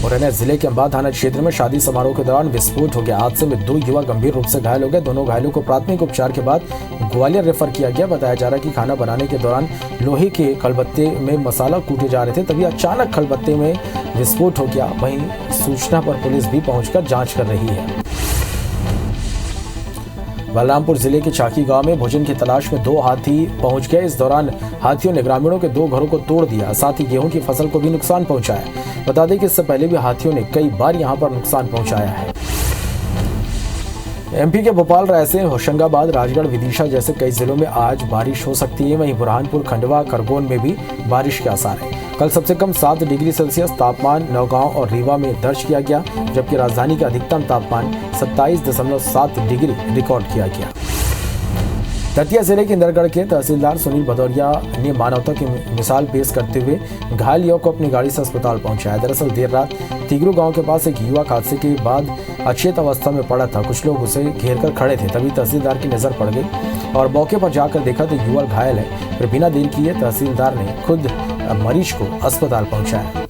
मुरैना जिले के अंबा थाना क्षेत्र में शादी समारोह के दौरान विस्फोट हो गया। हादसे में 2 युवक गंभीर रूप से घायल हो गए। दोनों घायलों को प्राथमिक उपचार के बाद ग्वालियर रेफर किया गया। बताया जा रहा है कि खाना बनाने के दौरान लोहे के खलबत्ते में मसाला कूटे जा रहे थे, तभी अचानक खलबत्ते में विस्फोट हो गया। वहीं सूचना पर पुलिस भी पहुंचकर जांच कर रही है। बलरामपुर जिले के चाकी गांव में भोजन की तलाश में 2 हाथी पहुंच गए। इस दौरान हाथियों ने ग्रामीणों के 2 घरों को तोड़ दिया, साथ ही गेहूं की फसल को भी नुकसान पहुंचाया। बता दें कि इससे पहले भी हाथियों ने कई बार यहां पर नुकसान पहुंचाया है। एमपी के भोपाल, रायसेन, होशंगाबाद, राजगढ़, विदिशा जैसे कई जिलों में आज बारिश हो सकती है। वहीं बुरहानपुर, खंडवा, खरगोन में भी बारिश के आसार हैं। कल सबसे कम 7 डिग्री सेल्सियस तापमान नौगांव और रीवा में दर्ज किया गया, जबकि राजधानी का अधिकतम तापमान 27.7 डिग्री रिकॉर्ड किया गया। दतिया जिले के इंदरगढ़ के तहसीलदार सुनील भदौरिया ने मानवता की मिसाल पेश करते हुए घायल युवक को अपनी गाड़ी से अस्पताल पहुंचाया। दरअसल देर रात तिगरू गांव के पास एक युवक हादसे के बाद अचेत अवस्था में पड़ा था। कुछ लोग उसे घेर कर खड़े थे, तभी तहसीलदार की नजर पड़ गई और मौके पर जाकर देखा तो युवक घायल है। फिर बिना देर किए तहसीलदार ने खुद मरीज को अस्पताल पहुंचाया।